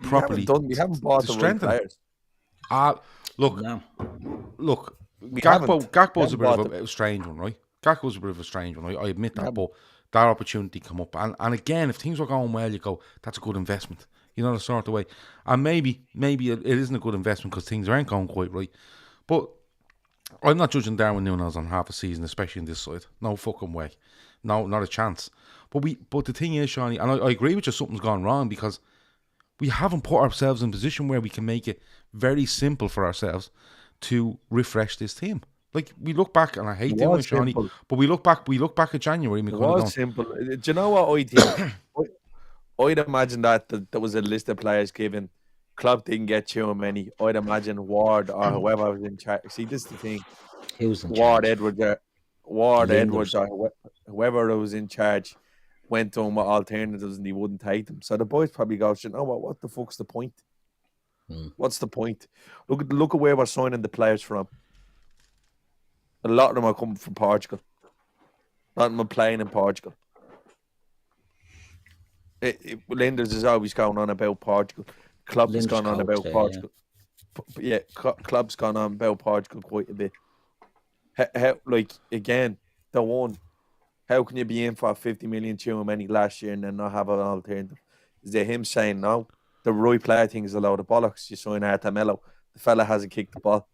properly. We haven't bought the right players. Look, Gakpo's a bit of a strange one, right? Gakpo's a bit of a strange one. I admit that, but that opportunity come up, and again, if things were going well, you go, that's a good investment. You know, the sort of way. And maybe it isn't a good investment because things aren't going quite right. But I'm not judging Darwin Núñez on half a season, especially in this side. No fucking way. No, not a chance. But the thing is, Seany, and I agree with you, something's gone wrong, because we haven't put ourselves in a position where we can make it very simple for ourselves to refresh this team. Like, we look back, and I hate doing it, Seany, but we look back at January. And it was simple. Do you know what I think? I'd imagine that there was a list of players given. Klopp didn't get too many. I'd imagine Ward or whoever was in charge. See, this is the thing. He was in Ward charge. Edwards or whoever was in charge went to him with alternatives and he wouldn't take them. So the boys probably go, you know what the fuck's the point? What's the point? Look at where we're signing the players from. A lot of them are coming from Portugal. Tottenham playing in Portugal. Linders is always going on about Portugal. Klopp has gone on about Portugal. Yeah, Klopp's gone on about Portugal quite a bit. How, like, again, the one, how can you be in for 50 million too many last year and then not have an alternative? Is there him saying, no, the right player thing is a load of bollocks. You sign Artemelo. The fella hasn't kicked the ball.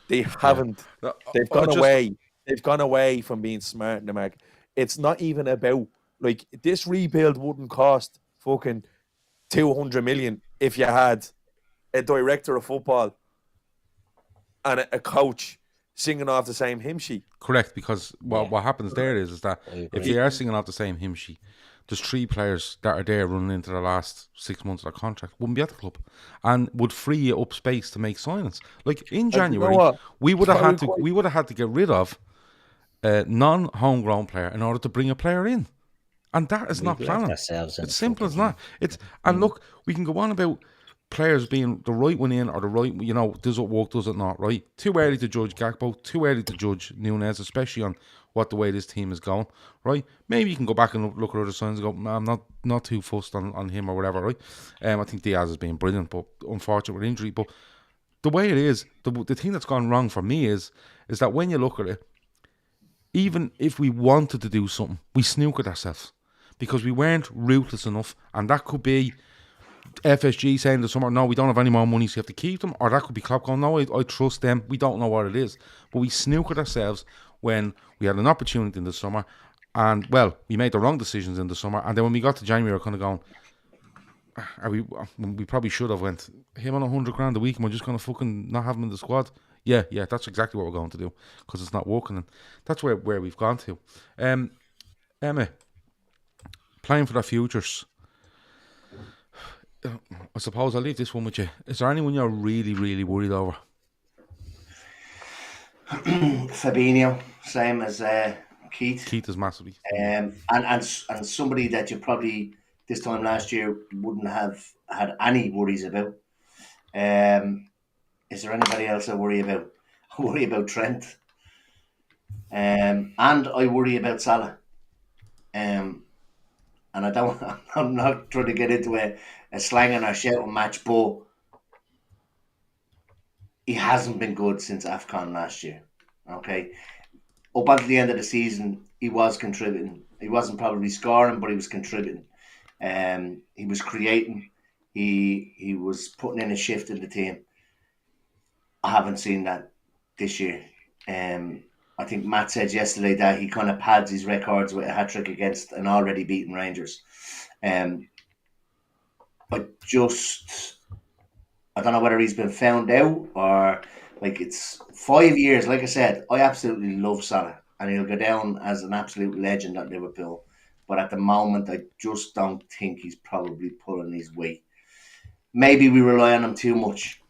They haven't. Yeah. They've gone away. They've gone away from being smart in the market. It's not even about, like, this rebuild wouldn't cost fucking 200 million if you had a director of football and a coach singing off the same hymn sheet. Correct, because what happens there is that if they are singing off the same hymn sheet, there's 3 players that are there running into the last 6 months of their contract wouldn't be at the club, and would free you up space to make signings. Like in January, we would have had to get rid of a non-homegrown player in order to bring a player in, and that is not planning. It's simple as that. And look, we can go on about players being the right one in or the right, does it work, does it not, right? Too early to judge Gakpo, too early to judge Nunez, especially on what the way this team is going, right? Maybe you can go back and look at other signs and go, no, I'm not too fussed on him or whatever, right? I think Diaz has been brilliant, but unfortunate with injury. But the way it is, the thing that's gone wrong for me is that when you look at it, even if we wanted to do something, we snookered ourselves because we weren't ruthless enough, and that could be FSG saying to someone, no, we don't have any more money, so you have to keep them, or that could be Klopp going, no, I trust them. We don't know what it is, but we snookered ourselves when we had an opportunity in the summer, and we made the wrong decisions in the summer, and then when we got to January, we were kind of going, we probably should have went him on 100 grand a week, and we're just going to fucking not have him in the squad. Yeah, that's exactly what we're going to do because it's not working, and that's where we've gone to. Emmet, playing for the futures. I suppose I'll leave this one with you. Is there anyone you're really, really worried over? Fabinho, same as Keith. Keith is massively. And somebody that you probably this time last year wouldn't have had any worries about. Is there anybody else I worry about? I worry about Trent. And I worry about Salah. And I'm not trying to get into a slanging or shouting match, but he hasn't been good since AFCON last year. Okay. Up until the end of the season, he was contributing. He wasn't probably scoring, but he was contributing. He was creating. He was putting in a shift in the team. I haven't seen that this year. I think Matt said yesterday that he kind of pads his records with a hat-trick against an already beaten Rangers. I don't know whether he's been found out or it's 5 years. Like I said, I absolutely love Salah and he'll go down as an absolute legend at Liverpool. But at the moment, I just don't think he's probably pulling his weight. Maybe we rely on him too much.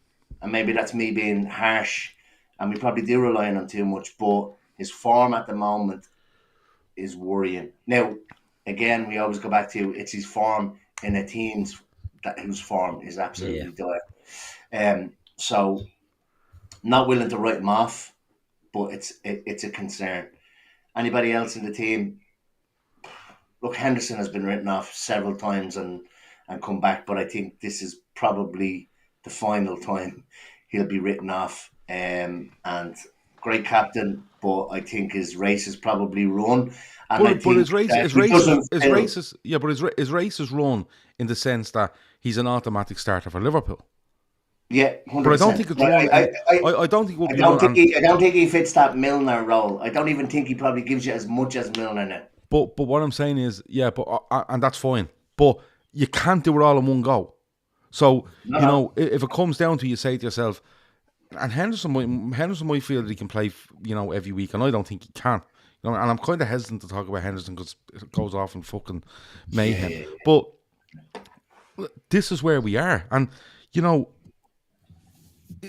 And maybe that's me being harsh. And we probably do rely on him too much. But his form at the moment is worrying. Now, again, we always go back to it's his form in a team whose form is absolutely dire. So, not willing to write him off, but it's a concern. Anybody else in the team? Look, Henderson has been written off several times and come back, but I think this is probably the final time he'll be written off. And great captain, but I think his race is probably run. And but his race is run in the sense that he's an automatic starter for Liverpool. Yeah, 100%. But I don't think it's wrong. I don't think I don't think he fits that Milner role. I don't even think he probably gives you as much as Milner now. But what I'm saying is, and that's fine. But you can't do it all in one go. So if it comes down to you say to yourself, and Henderson might feel that he can play, every week, and I don't think he can. And I'm kind of hesitant to talk about Henderson because it goes off in fucking mayhem. Yeah. But this is where we are, and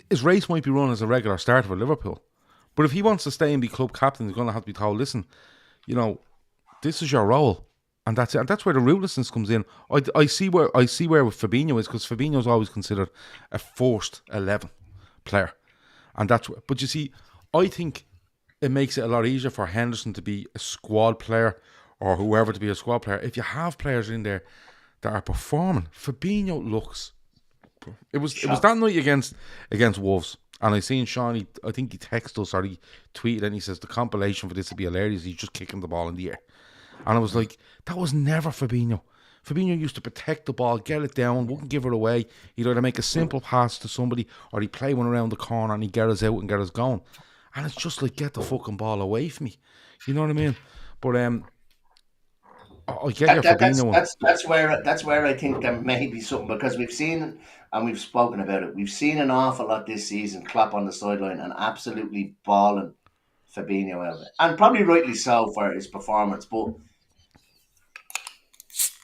his race might be run as a regular starter for Liverpool, but if he wants to stay and be club captain, he's going to have to be told, listen, this is your role, and that's it. And that's where the ruthlessness comes in. I see where Fabinho is, because Fabinho's always considered a forced 11 player, and that's. But you see, I think it makes it a lot easier for Henderson to be a squad player or whoever to be a squad player. If you have players in there that are performing, Fabinho looks. It was that night against Wolves, and I seen Seany. I think he texted us or he tweeted and he says the compilation for this would be hilarious. He's just kicking the ball in the air, and I was like, that was never Fabinho. Fabinho used to protect the ball, get it down, wouldn't give it away. He'd either make a simple pass to somebody or he'd play one around the corner and he'd get us out and get us going. And it's just like, get the fucking ball away from me. You know what I mean? But I get your Fabinho one. That's where I think there may be something, because we've seen and we've spoken about it. We've seen an awful lot this season. Klopp on the sideline and absolutely balling Fabinho out of it, and probably rightly so for his performance. But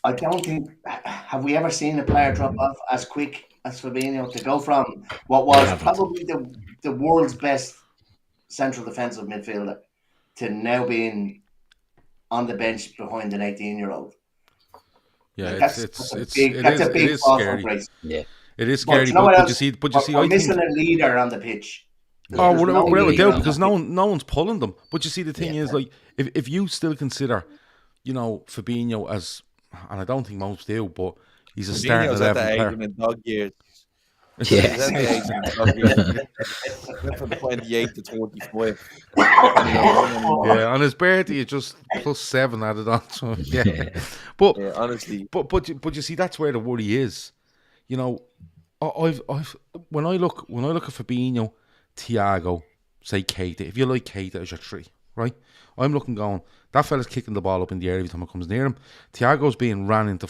I don't think, have we ever seen a player drop off as quick as Fabinho to go from what was probably the world's best central defensive midfielder to now being on the bench behind an 18-year-old. Yeah, like that's a big fall from grace. Yeah, it is scary. But you see, we're missing a leader on the pitch. Oh, without a doubt, because no one's pulling them. But you see, the thing is, like, if you still consider, Fabinho as, and I don't think most do, but he's a starting 11 player. Dog years. Yes. From 28 to 25. Yeah, on his birthday, it's just +7 added on. So but honestly, but you see, that's where the worry is. I've when I look at Fabinho, Thiago, say Keita. If you like Keita as your 3, right? I'm looking going, that fella's kicking the ball up in the air every time it comes near him. Thiago's being ran into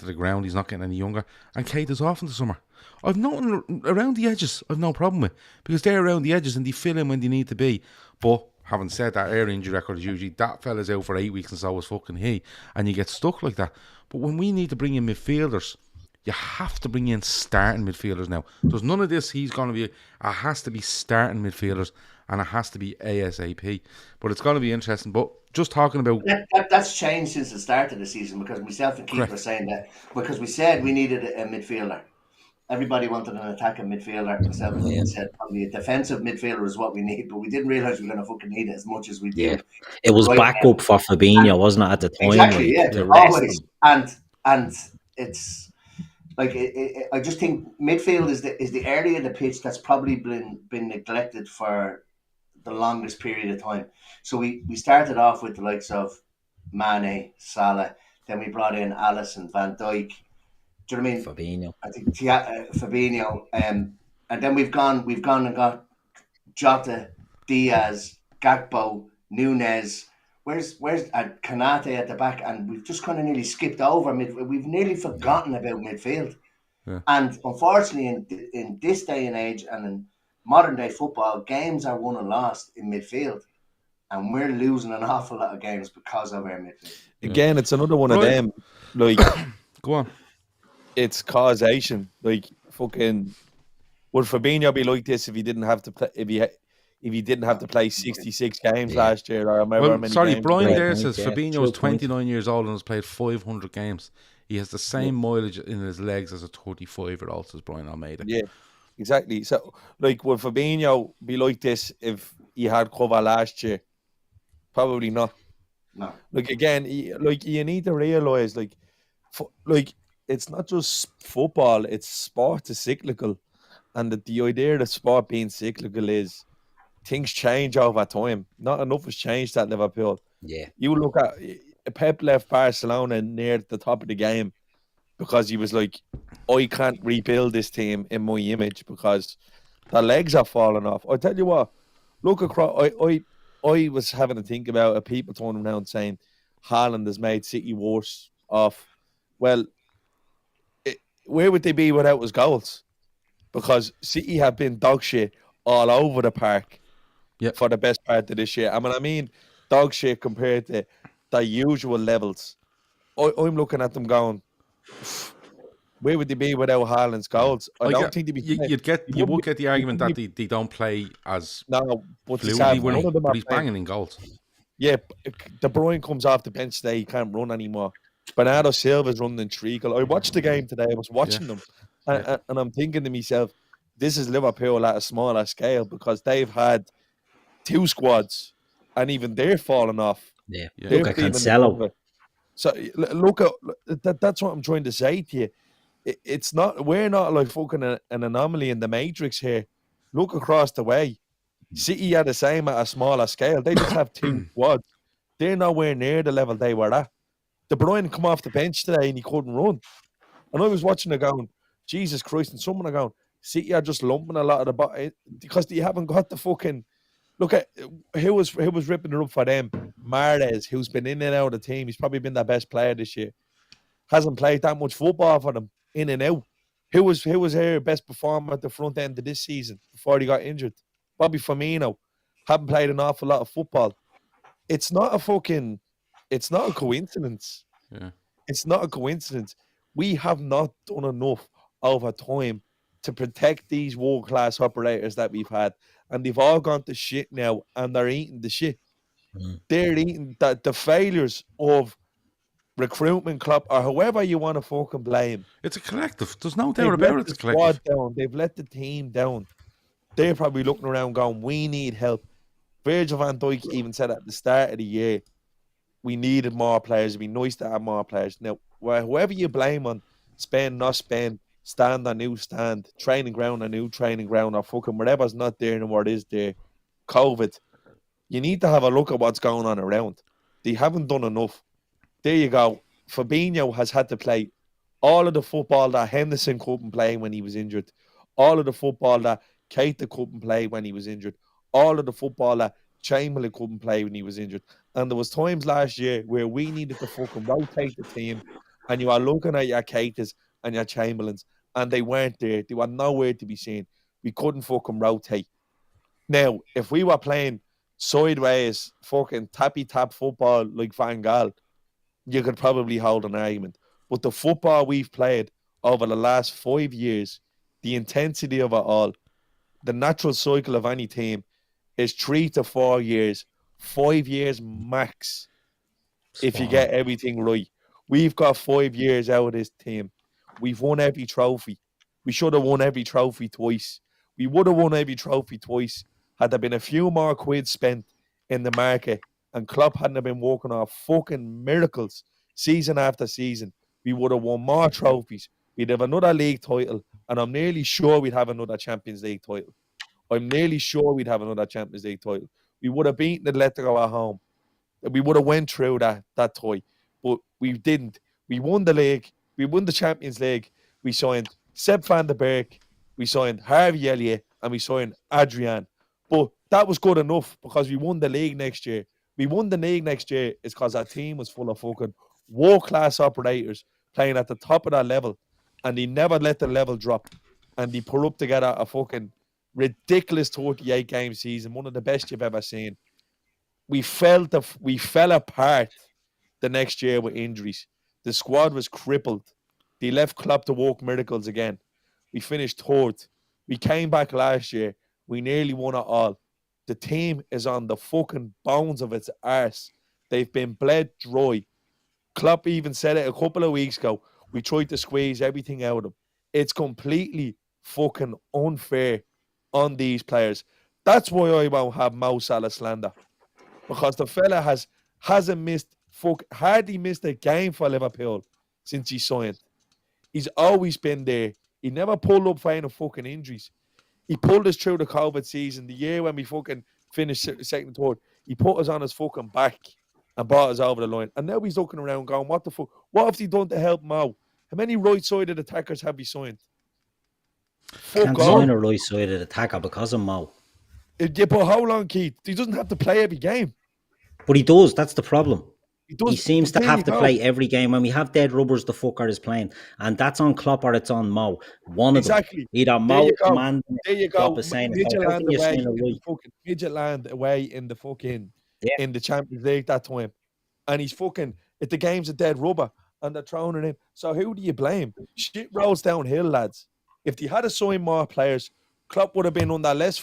the ground. He's not getting any younger. And Keita's off in the summer. I've nothing around the edges. I've no problem with, because they're around the edges and they fill in when they need to be. But having said that, air injury record is usually that fella's out for 8 weeks and so is fucking he, and you get stuck like that. But when we need to bring in midfielders, you have to bring in starting midfielders now. There's none of this. He's going to be. It has to be starting midfielders, and it has to be ASAP. But it's going to be interesting. But just talking about that's changed since the start of the season, because myself and Keith were saying that, because we said we needed a midfielder. Everybody wanted an attacking midfielder. Myself and Keith said probably a defensive midfielder is what we need, but we didn't realise we were going to fucking need it as much as we did. Yeah. It was backup for Fabinho, wasn't it, at the time? Exactly, always. And it's like I just think midfield is the area of the pitch that's probably been neglected for the longest period of time. So we started off with the likes of Mane, Salah, then we brought in Alisson, Van Dijk. Do you know what I mean? Fabinho. I think Fabinho, and then we've gone and got Jota, Diaz, Gakpo, Nunez. Where's Kanate at the back, and we've just kind of nearly skipped over midfield. We've nearly forgotten about midfield. Yeah. And unfortunately, in this day and age and in modern day football, games are won and lost in midfield, and we're losing an awful lot of games because of our midfield. Again, it's another one of them. Like, go on. It's causation. Like, fucking, would Fabinho be like this if he didn't have to play? If he didn't have to play 66 games last year, or however many games? Brian there says Fabinho is 29 years old and has played 500 games. He has the same mileage in his legs as a 35-year-old, says Brian Almeida. Yeah, exactly. So, like, would Fabinho be like this if he had cover last year? Probably not. No. Like, again, you need to realise, like, it's not just football, it's sport is cyclical. And the idea of sport being cyclical is things change over time. Not enough has changed at Liverpool. Yeah. You look at Pep left Barcelona near the top of the game because he was like, I can't rebuild this team in my image because their legs are falling off. I tell you what, look across. I was having to think about it, people turning around saying Haaland has made City worse off. Well, where would they be without his goals? Because City have been dog shit all over the park for the best part of this year. I mean, dog shit compared to the usual levels. I'm looking at them going, where would they be without Haaland's goals? I don't think they'd be. You would get the argument that they don't play as but fluidly, but he's banging in goals. Yeah, De Bruyne comes off the bench today. He can't run anymore. Bernardo Silva's running in treacle. I watched the game today. I was watching them. And I'm thinking to myself, this is Liverpool at a smaller scale because they've had 2 squads and even they're falling off. Yeah. Yeah. They're Look at feeling the Cancelo. brunt of it. So look at that's what I'm trying to say to you. It's not, we're not like fucking an anomaly in the matrix here. Look across the way. City are the same at a smaller scale. They just have two squads. They're nowhere near the level they were at. De Bruyne come off the bench today and he couldn't run. And I was watching it going, Jesus Christ, and someone are going, City are just lumping a lot of the because they haven't got the fucking, look at who was ripping it up for them. Mahrez, who's been in and out of the team. He's probably been their best player this year. Hasn't played that much football for them, in and out. Who was their best performer at the front end of this season before he got injured? Bobby Firmino. Haven't played an awful lot of football. It's not a coincidence. Yeah. It's not a coincidence. We have not done enough over time to protect these world-class operators that we've had. And they've all gone to shit now, and they're eating the shit. They're eating the failures of recruitment club, or however you want to fucking blame. It's a collective. There's no doubt about it. It's a collective. Down. They've let the team down. They're probably looking around going, we need help. Virgil van Dijk even said at the start of the year, we needed more players. It'd be nice to have more players. Now, whoever you blame on, spend, not spend, stand on new stand, training ground, a new training ground, or fucking whatever's not there and what is there, COVID, you need to have a look at what's going on around. They haven't done enough. There you go. Fabinho has had to play all of the football that Henderson couldn't play when he was injured, all of the football that Keita couldn't play when he was injured, all of the football that Chamberlain couldn't play when he was injured. And there was times last year where we needed to fucking rotate the team, and you are looking at your Keitas and your Chamberlains, and they weren't there. They were nowhere to be seen. We couldn't fucking rotate. Now, if we were playing sideways fucking tappy-tap football like Van Gaal, you could probably hold an argument. But the football we've played over the last 5 years, the intensity of it all, the natural cycle of any team is 3 to 4 years, 5 years max, if you get everything right. We've got 5 years out of this team. We've won every trophy. We should have won every trophy twice. We would have won every trophy twice had there been a few more quid spent in the market and Klopp hadn't been working on fucking miracles season after season. We would have won more trophies. We'd have another league title, and I'm nearly sure we'd have another Champions League title. I'm nearly sure we'd have another Champions League title. We would have beaten Atletico at home. We would have went through that toy, but we didn't. We won the league. We won the Champions League. We signed Sepp van der Berg. We signed Harvey Elliott, and we signed Adrian. But that was good enough because we won the league next year. We won the league next year is because our team was full of fucking world-class operators playing at the top of that level, and they never let the level drop, and they put up together a fucking ridiculous 38-game season, one of the best you've ever seen. We fell apart the next year with injuries. The squad was crippled. They left Klopp to work miracles again. We finished third. We came back last year. We nearly won it all. The team is on the fucking bones of its arse. They've been bled dry. Klopp even said it a couple of weeks ago. We tried to squeeze everything out of them. It's completely fucking unfair on these players. That's why I won't have Mo Salah slander. Because the fella hardly missed a game for Liverpool since he signed. He's always been there. He never pulled up for any fucking injuries. He pulled us through the COVID season, the year when we fucking finished second and third. He put us on his fucking back and brought us over the line. And now he's looking around going, what the fuck? What have they done to help Mo? How many right-sided attackers have we signed? Can't sign a right-sided attacker because of Mo. Yeah, but how long, Keith? He doesn't have to play every game. But he does. That's the problem. He seems to have to play every game. When we have dead rubbers, the fucker is playing. And that's on Klopp or it's on Mo. One of them. Either Mo, man, there you go. Klopp is saying Midtjylland away in the fucking in the Champions League that time. And he's fucking, if the game's a dead rubber and they're throwing it in. So who do you blame? Shit rolls downhill, lads. If they had assigned more players, Klopp would have been under less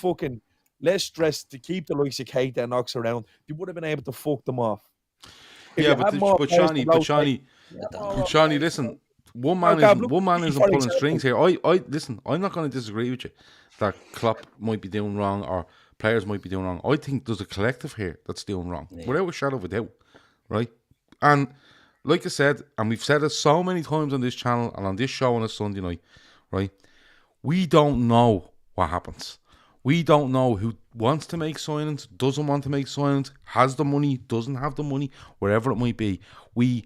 stress to keep the likes of Keita and Ox around. They would have been able to fuck them off. But Shawnee, listen. One man isn't pulling strings here. Listen. I'm not going to disagree with you that Klopp might be doing wrong or players might be doing wrong. I think there's a collective here that's doing wrong, without a shadow of a doubt, right? And like I said, and we've said it so many times on this channel and on this show on a Sunday night, right? We don't know what happens. We don't know who wants to make signings, doesn't want to make signings, has the money, doesn't have the money, wherever it might be. We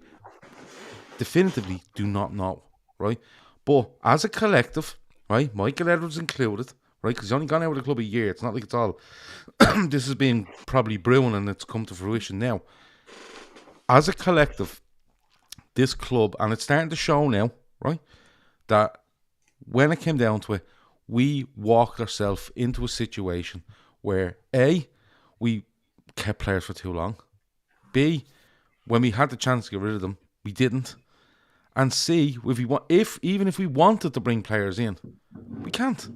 definitively do not know, right? But as a collective, right, Michael Edwards included, right, because he's only gone out with the club a year. It's not like it's all, this has been probably brewing and it's come to fruition now. As a collective, this club, and it's starting to show now, right, that when it came down to it, we walked ourselves into a situation where A, we kept players for too long. B, when we had the chance to get rid of them, we didn't. And C, even if we wanted to bring players in, we can't.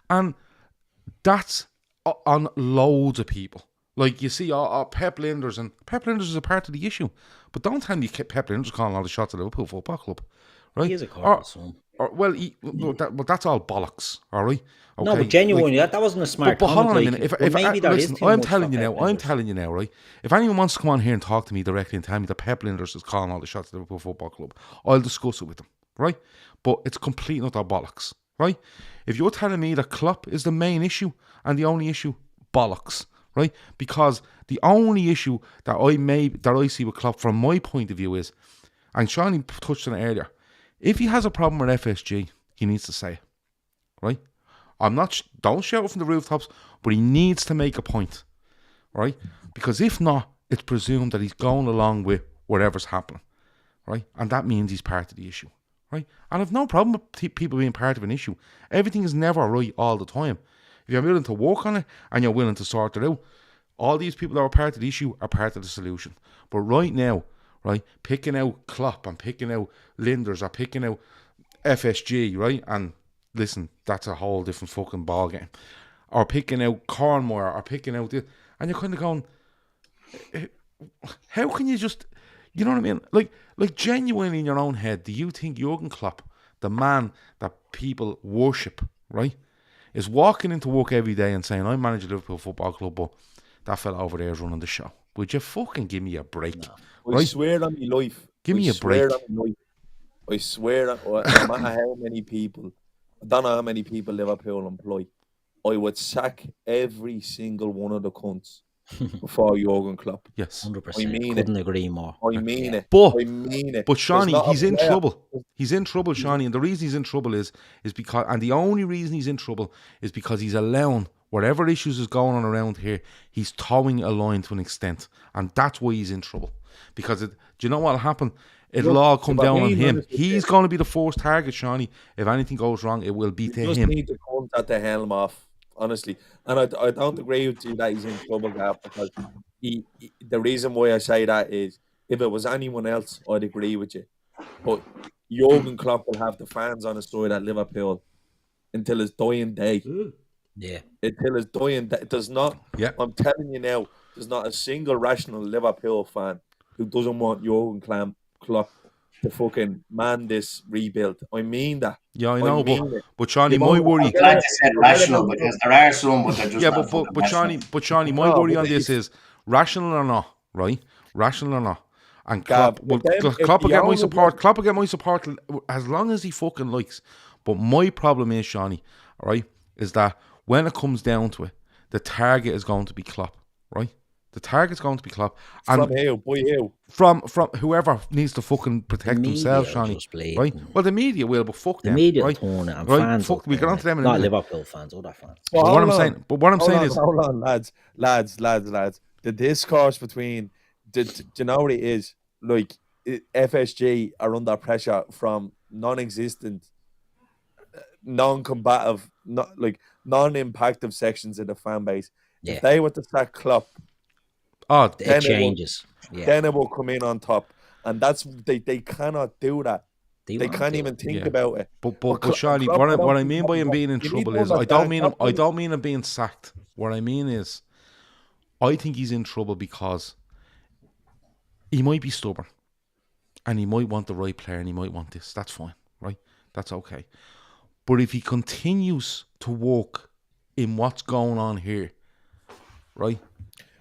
And that's on loads of people. Like, you see, Pep Linders, and Pep Linders is a part of the issue. But don't tell me Pep Linders calling all the shots at Liverpool Football Club, right? He is a corporate son. That's all bollocks, all right? Okay, no, but genuinely, that wasn't a smart but hold on a comment, minute. like, Listen, I'm telling you now, right? If anyone wants to come on here and talk to me directly and tell me that Pep Linders is calling all the shots at Liverpool Football Club, I'll discuss it with them, right? But it's complete and utter bollocks, right? If you're telling me that Klopp is the main issue and the only issue, bollocks, right? Because the only issue that I see with Klopp from my point of view is, and Seany touched on it earlier, if he has a problem with FSG, he needs to say it, right? Don't shout it from the rooftops, but he needs to make a point, right? Because if not, it's presumed that he's going along with whatever's happening, right? And that means he's part of the issue, right? And I've no problem with people being part of an issue. Everything is never right all the time. If you're willing to work on it and you're willing to sort it out, all these people that are part of the issue are part of the solution. But right now, right, picking out Klopp and picking out Linders or picking out FSG, right? And listen, that's a whole different fucking ballgame. Or picking out Cornmoor or picking out this, and you're kind of going, how can you just, you know what I mean? Like genuinely in your own head, do you think Jurgen Klopp, the man that people worship, right, is walking into work every day and saying, I'm managing Liverpool Football Club, but that fella over there is running the show? Would you fucking give me a break? No. I swear on my life. Give me a break. I swear, no matter how many people, I don't know how many people Liverpool employ, I would sack every single one of the cunts before Jurgen Klopp. Yes, 100%. I mean, couldn't agree more. I mean it. But Seany, he's in trouble. He's in trouble, Seany, and the reason he's in trouble is because, and the only reason he's in trouble is because he's allowing whatever issues is going on around here, he's towing a line to an extent, and that's why he's in trouble. Because do you know what'll happen? It'll all come down on him. He's going to be the first target, Seany. If anything goes wrong, it will be to him. He just needs to come at the helm off, honestly. And I don't agree with you that he's in trouble, Gav, because the reason why I say that is, if it was anyone else, I'd agree with you. But Jurgen Klopp will have the fans on his side at Liverpool until his dying day. Yeah. Until his dying day. There's not, I'm telling you now, there's not a single rational Liverpool fan who doesn't want Jurgen Klopp to fucking man this rebuild. I mean that. Yeah, I know, but Seany, my worry. I'm glad you said rational, because there are some, but they're just not but Seany, my worry on this is rational or not, right? Rational or not, and Klopp will get my support. Klopp will get my support as long as he fucking likes. But my problem is, Seany, right, is that when it comes down to it, the target is going to be Klopp, right? The target's going to be Klopp. And from who? By who? From whoever needs to fucking protect themselves, Seany. Right? Well, the media will, but fuck them. The media right? turn it, and right? fans. Fuck, we get on to them in not a minute. Liverpool fans, other fans. Well, what I'm saying is, hold on, lads. The discourse between, do you know what it is? Like, FSG are under pressure from non-existent, non-combative, non-impactive sections of the fan base. Yeah. If they were to sack Klopp, it changes. Then it will come in on top, and that's they cannot do that. They can't even think about it. But Seany, what I mean by him being in trouble is I don't mean him being sacked. What I mean is, I think he's in trouble because he might be stubborn, and he might want the right player, and he might want this. That's fine, right? That's okay. But if he continues to walk in what's going on here, right?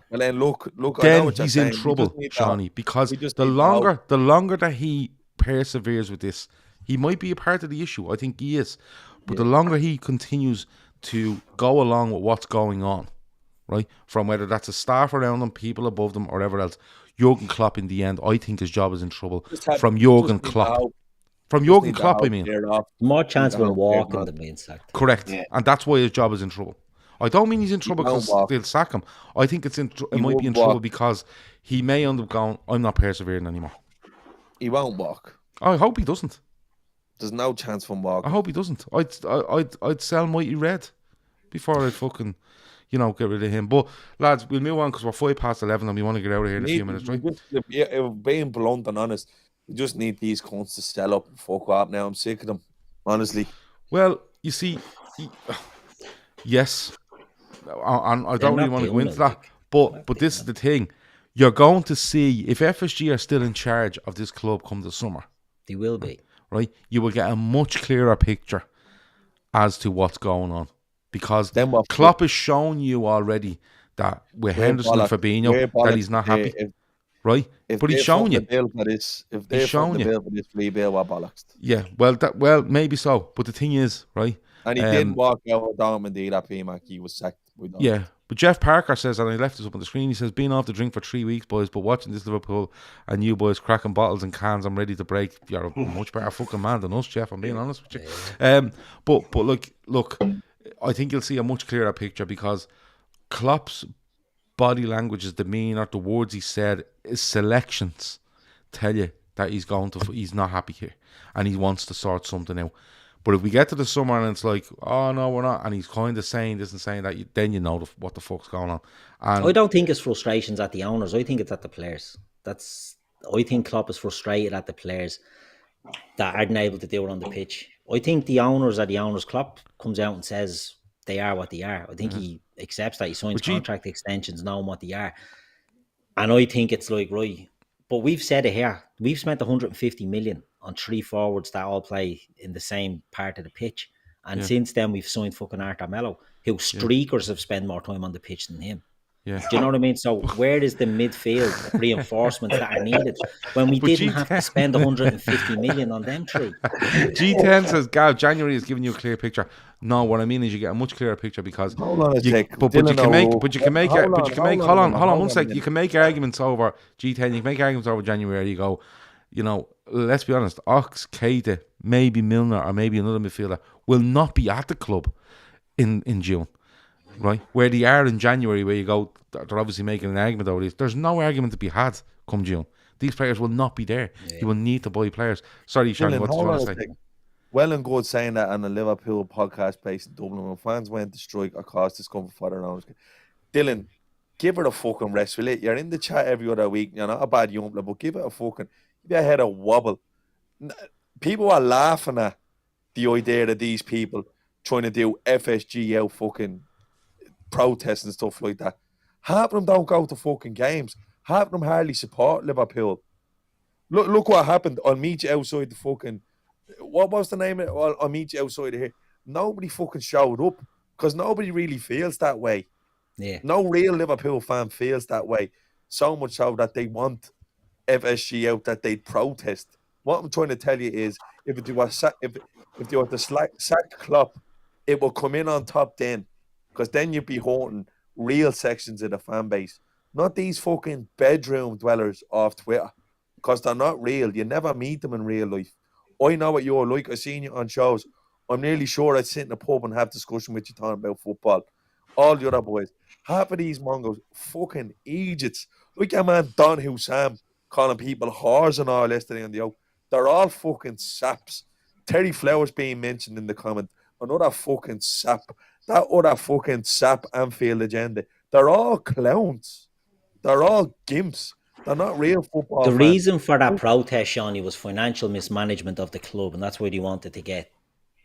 Well, then look. I know Then what you're he's in saying. trouble, Shawnee, because we just the need to know. longer that he perseveres with this, he might be a part of the issue. I think he is, but the longer he continues to go along with what's going on, right, from whether that's a staff around him, people above them, or whatever else, Jurgen Klopp in the end, I think his job is in trouble from Jurgen Klopp. From Jurgen Klopp, I mean. More chance of him walking than being sacked. Correct, and that's why his job is in trouble. I don't mean he's in trouble because they'll sack him. I think it might be in trouble because he may end up going, I'm not persevering anymore. He won't walk. I hope he doesn't. There's no chance for him walking. I hope he doesn't. I'd sell Mighty Red before I'd fucking, get rid of him. But lads, we'll move on because we're 5:11 and we want to get out of here in a few minutes, right? Being blunt and honest, we just need these cunts to sell up and fuck up now. I'm sick of them, honestly. Well, you see, yes, and I don't really want to go into that, but this is the thing. You're going to see, if FSG are still in charge of this club come the summer, they will be. Right? You will get a much clearer picture as to what's going on. Because Klopp has shown you already that with Henderson and Fabinho that he's not happy. Right? But he's shown you. If they're showing the bill for this free bill, what bollocks? Yeah, well, maybe so. But the thing is, right? And he didn't walk out with Dortmund that PMAC. He was sacked. Yeah, but Jeff Parker says, and I left this up on the screen, he says, been off the drink for 3 weeks, boys, but watching this Liverpool and you boys cracking bottles and cans, I'm ready to break. You're a much better fucking man than us, Jeff, I'm being honest with you. But look, I think you'll see a much clearer picture because Klopp's body language, his demeanour, the words he said, his selections tell you that he's not happy here and he wants to sort something out. But if we get to the summer and it's like, oh no, we're not, and he's kind of saying this and saying that, then you know what the fuck's going on. And I don't think it's frustrations at the owners. I think it's at the players. I think Klopp is frustrated at the players that aren't able to do it on the pitch. I think the owners are the owners. Klopp comes out and says they are what they are. I think he accepts that. He signs contract extensions knowing what they are. And I think it's like, right, but we've said it here. We've spent 150 million on 3 forwards that all play in the same part of the pitch. And since then, we've signed fucking Arthur Mello, who streakers have spent more time on the pitch than him. Yeah. Do you know what I mean? So where is the midfield reinforcements that are needed when we didn't have to spend 150 million on them 3? G10 says, Gav, January is giving you a clear picture. No, what I mean is you get a much clearer picture because hold on one sec. You can make arguments over G10. You can make arguments over January. You go, let's be honest. Ox, Keita, maybe Milner, or maybe another midfielder will not be at the club in June. Right, where they are in January, where you go, they're obviously making an argument over this. There's no argument to be had come June. These players will not be there. You will need to buy players. Sorry, Shawnee, what did you want to say? Well and good saying that on the Liverpool podcast based in Dublin when fans went to strike or cause discomfort for their owners. Dylan, give it a fucking rest, will it? You're in the chat every other week. You're not a bad young player, but give it a fucking, give your head a wobble. People are laughing at the idea that these people trying to do FSG out fucking protests and stuff like that. Half of them don't go to fucking games. Half of them hardly support Liverpool. Look what happened. I'll meet you outside the fucking... What was the name of it? I'll meet you outside of here. Nobody fucking showed up because nobody really feels that way. Yeah. No real Liverpool fan feels that way. So much so that they want FSG out, that they'd protest. What I'm trying to tell you is if they were to sack Klopp, it will come in on top then. Because then you'd be haunting real sections of the fan base. Not these fucking bedroom dwellers off Twitter. Because they're not real. You never meet them in real life. I know what you're like. I've seen you on shows. I'm nearly sure I'd sit in a pub and have discussion with you talking about football. All the other boys. Half of these Mongols, fucking idiots. Like your man Don Hussam calling people whores and all yesterday on the out. They're all fucking saps. Terry Flowers being mentioned in the comment. Another fucking sap. That other fucking sap Anfield agenda. They're all clowns. They're all gimps. They're not real football The fans. reason for that protest, Shawnee, was financial mismanagement of the club, and that's why they wanted to get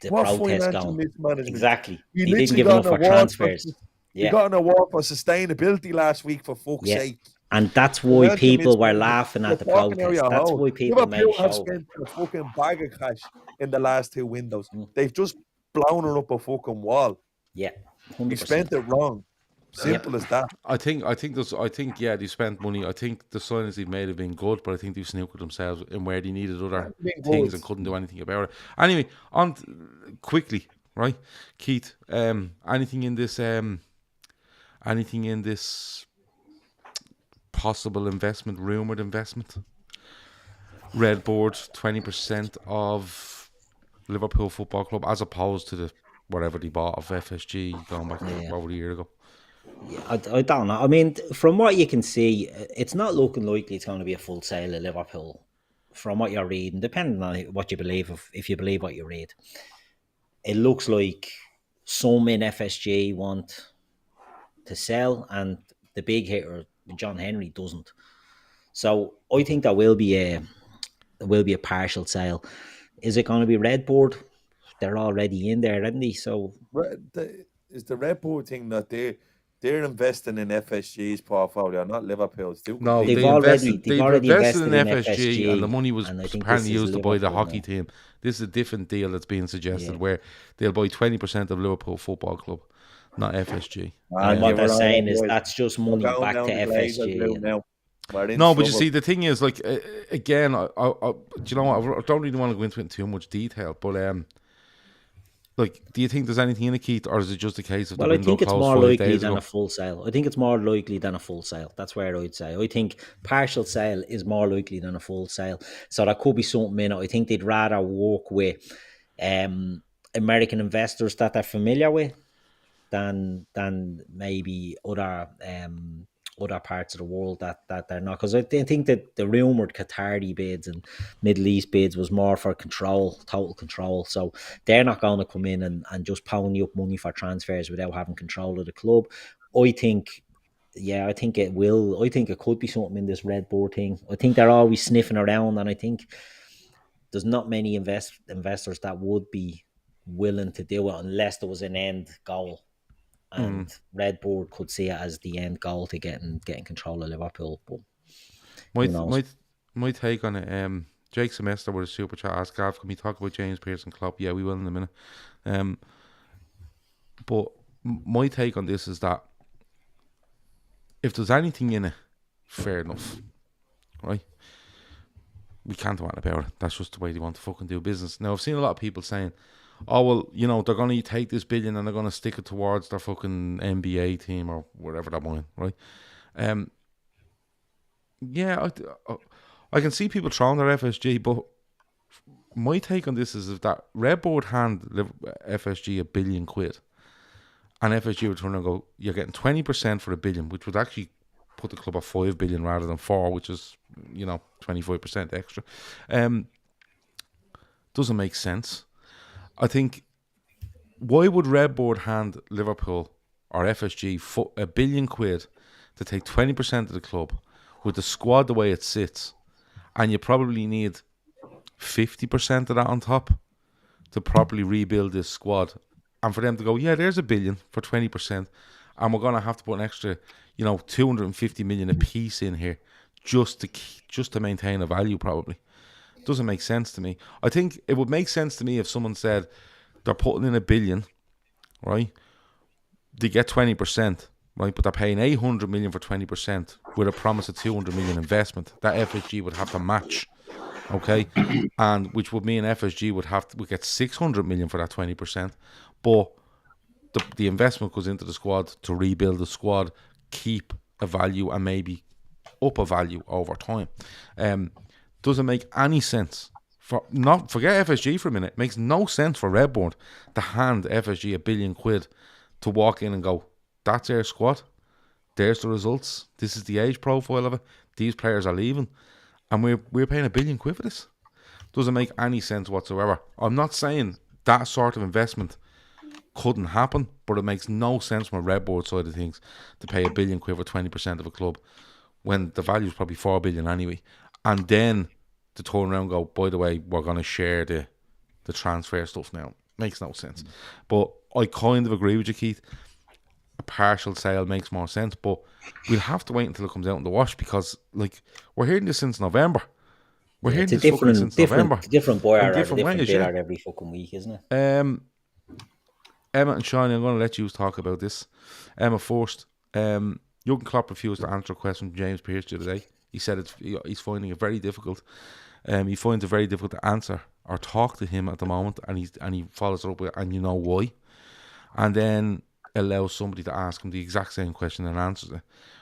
the protest going. Exactly. He didn't give enough for transfers. He got an award for sustainability last week, for fuck's sake. And that's why people were laughing at the protest. That's why people made Liverpool have spent a fucking bag of cash in the last 2 windows. They've just blown her up a fucking wall. Yeah, 100%. He spent it wrong. Simple as that. I think yeah, they spent money. I think the signings they've made have been good, but I think they've snookered themselves in where they needed other things and couldn't do anything about it. Anyway, quickly, right, Keith. Anything in this possible investment, rumored investment? Red board, 20% of Liverpool Football Club, as opposed to the whatever they bought of FSG going back over a year ago. Yeah, I don't know. I mean, from what you can see, it's not looking likely it's going to be a full sale of Liverpool. From what you're reading, depending on what you believe, if you believe what you read, it looks like some in FSG want to sell, and the big hitter, John Henry, doesn't. So I think there will be a partial sale. Is it going to be Red Board? They're already in there, aren't they? So is the Red Bull thing that they're investing in FSG's portfolio, not Liverpool's. No, they've already invested in FSG, and the money was apparently used to buy the hockey now. team. This is a different deal that's being suggested where they'll buy 20% of Liverpool Football Club, not FSG. And what they're saying is that's just money back to FSG. No, but you see, the thing is, like, again, do you know what? I don't really want to go into it in too much detail, but like, do you think there's anything in it, Keith, or is it just a case of the window I think it's closed more 5 likely days than ago? a full sale. I think it's more likely than a full sale. That's where I'd say. I think partial sale is more likely than a full sale. So there could be something in it. I think they'd rather work with American investors that they're familiar with than maybe other parts of the world that they're not. Because I think that the rumoured Qatari bids and Middle East bids was more for control, total control. So they're not going to come in and just pony up money for transfers without having control of the club. I think it will. I think it could be something in this Red Board thing. I think they're always sniffing around, and I think there's not many investors that would be willing to do it unless there was an end goal. And Red Board could see it as the end goal to getting control of Liverpool. But my take on it, Jake Semester with a super chat asked, Gav, can we talk about James Pearson Klopp? Yeah, we will in a minute. But my take on this is that if there's anything in it, fair enough, right? We can't do anything about it. That's just the way they want to fucking do business. Now, I've seen a lot of people saying, oh, well, you know, they're going to take this billion and they're going to stick it towards their fucking NBA team or whatever they're buying, right? Yeah, I can see people throwing their FSG, but my take on this is if that Red Board hand FSG £1 billion, and FSG would turn and go, you're getting 20% for $1 billion, which would actually put the club at 5 billion rather than 4, which is, 25% extra. Doesn't make sense. I think, why would Red Board hand Liverpool or FSG £1 billion to take 20% of the club with the squad the way it sits, and you probably need 50% of that on top to properly rebuild this squad, and for them to go, yeah, there's $1 billion for 20%, and we're going to have to put an extra, 250 million a piece in here just to maintain a value, probably. Doesn't make sense to me. I think it would make sense to me if someone said they're putting in $1 billion, right? They get 20%, right? But they're paying 800 million for 20% with a promise of 200 million investment. That FSG would have to match, okay? And which would mean FSG would get 600 million for that 20%. But the investment goes into the squad to rebuild the squad, keep a value, and maybe up a value over time. Doesn't make any sense. Forget FSG for a minute. It makes no sense for Red Board to hand FSG £1 billion to walk in and go, that's our squad. There's the results. This is the age profile of it. These players are leaving, and we're paying £1 billion for this. Doesn't make any sense whatsoever. I'm not saying that sort of investment couldn't happen, but it makes no sense from a Red Board side of things to pay £1 billion for 20% of a club when the value is probably 4 billion anyway, and then to turn around and go, by the way, we're going to share the transfer stuff now. Makes no sense. But I kind of agree with you, Keith. A partial sale makes more sense, but we'll have to wait until it comes out in the wash, because, like, we're hearing this since November. We're hearing this fucking since November. Different buyer, different ways, every fucking week, isn't it? Emmet and Seany, I'm going to let you talk about this. Emma first. Jurgen Klopp refused to answer a question from James Pearce the other day. He said he's finding it very difficult. He finds it very difficult to answer or talk to him at the moment, and he follows up with, and you know why, and then allows somebody to ask him the exact same question and answers it.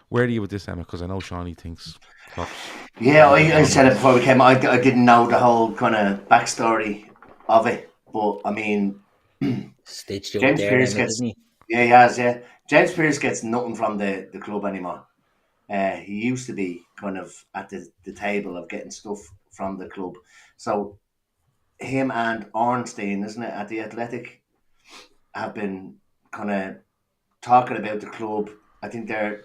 Where are you with this, Emmet? Because I know Seany thinks Klopp's... Yeah, I said it before we came. I didn't know the whole kind of backstory of it, but I mean, stitched up James there, Pearce Emmet, gets, didn't he? yeah, he has, yeah. James Pearce gets nothing from the club anymore. He used to be kind of at the table of getting stuff from the club. So him and Ornstein, isn't it, at the Athletic, have been kind of talking about the club. I think they're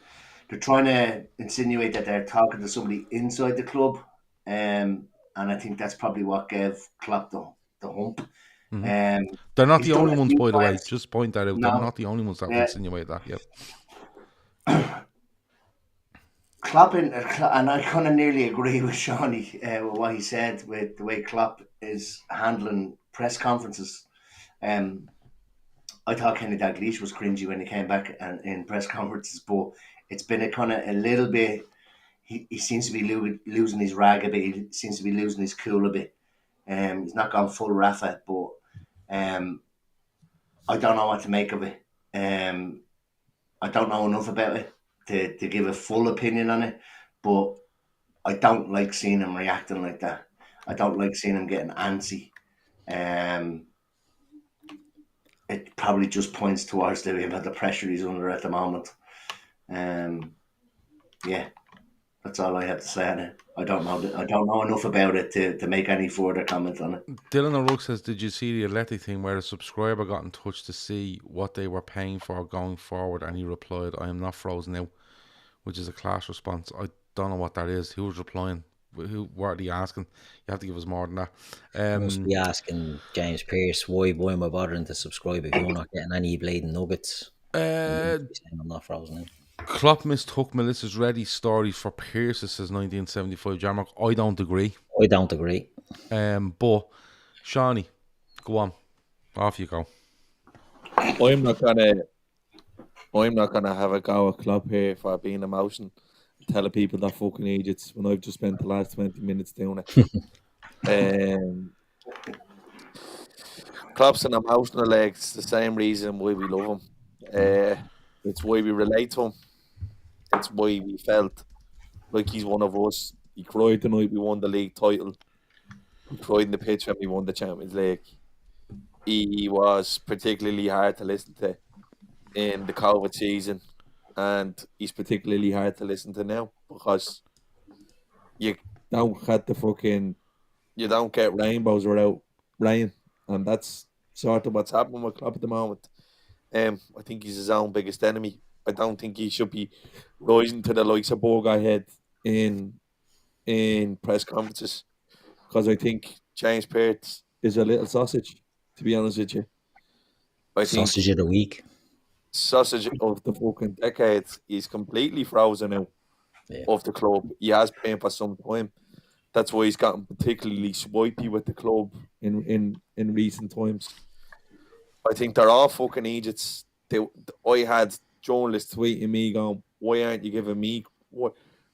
trying to insinuate that they're talking to somebody inside the club, and I think that's probably what gave Klopp the hump. They're not He's the done only it a ones, few by the way. times. Just point that out. No. They're not the only ones that have insinuated that. Yep. Klopp and I kind of nearly agree with Seany with what he said with the way Klopp is handling press conferences. I thought Kenny Dalglish was cringy when he came back and in press conferences, but it's been a little bit. He seems to be losing his rag a bit. He seems to be losing his cool a bit. He's not gone full Rafa, but I don't know what to make of it. I don't know enough about it to give a full opinion on it, but I don't like seeing him reacting like that. I don't like seeing him getting antsy. It probably just points towards the pressure he's under at the moment. Yeah, that's all I have to say on it. I don't know enough about it to make any further comment on it. Dylan O'Rourke says, did you see the Athletic thing where a subscriber got in touch to see what they were paying for going forward, and he replied, I am not frozen out, which is a class response. I don't know what that is. Who was replying? What are they asking? You have to give us more than that. Must be asking James Pearce, why am I bothering to subscribe if you're not getting any bleeding nuggets? I'm not frozen out. Klopp mistook Melissa's Ready story for Pearce's, says 1975 Jamrock. I don't agree. But Seany, go on. Off you go. I'm not gonna have a go at Klopp here for being emotional. Telling people they're fucking idiots when I've just spent the last 20 minutes doing it. Klopp's an emotional leg. It's the same reason why we love him. It's why we relate to him. It's why we felt like he's one of us. He cried the night we won the league title. He cried in the pitch when we won the Champions League. He was particularly hard to listen to in the COVID season, and he's particularly hard to listen to now because you don't get rainbows without rain, and that's sort of what's happening with Klopp at the moment. I think he's his own biggest enemy. I don't think he should be rising to the likes of Borghead in press conferences, because I think James Pearce is a little sausage, to be honest with you. Sausage of the week. Sausage of the fucking decade. He's completely frozen out of the club. He has been for some time. That's why he's gotten particularly swipey with the club in recent times. I think they're all fucking idiots. I had journalists tweeting me going, why aren't you giving me...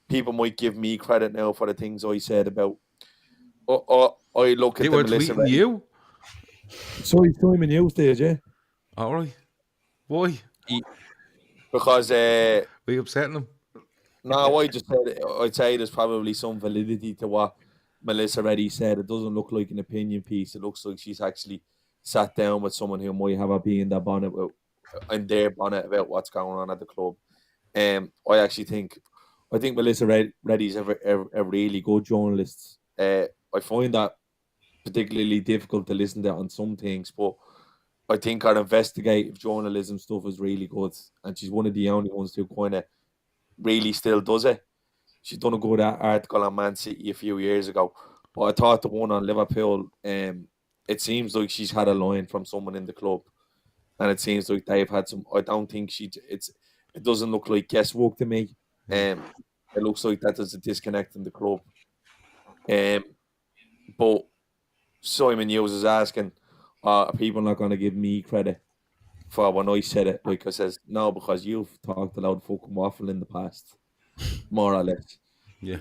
People might give me credit now for the things I said about... I look at they were tweeting you? Sorry, Simon Hughes did, yeah? All right. Why? Because... were you upsetting him? No, I'd say there's probably some validity to what Melissa Reddy said. It doesn't look like an opinion piece. It looks like she's actually sat down with someone who might have a bee in their bonnet about what's going on at the club. I think Melissa Reddy's a really good journalist. I find that particularly difficult to listen to on some things, but I think her investigative journalism stuff is really good, and she's one of the only ones who kind of really still does it. She's done a good article on Man City a few years ago, but I thought the one on Liverpool, it seems like she's had a line from someone in the club, and it seems like they've had some. I don't think it doesn't look like guesswork to me. It looks like that there's a disconnect in the club. But Simon Hughes is asking, are people not going to give me credit for when I said it. Like I says, no, because you've talked a lot of fucking waffle in the past, more or less. Yeah.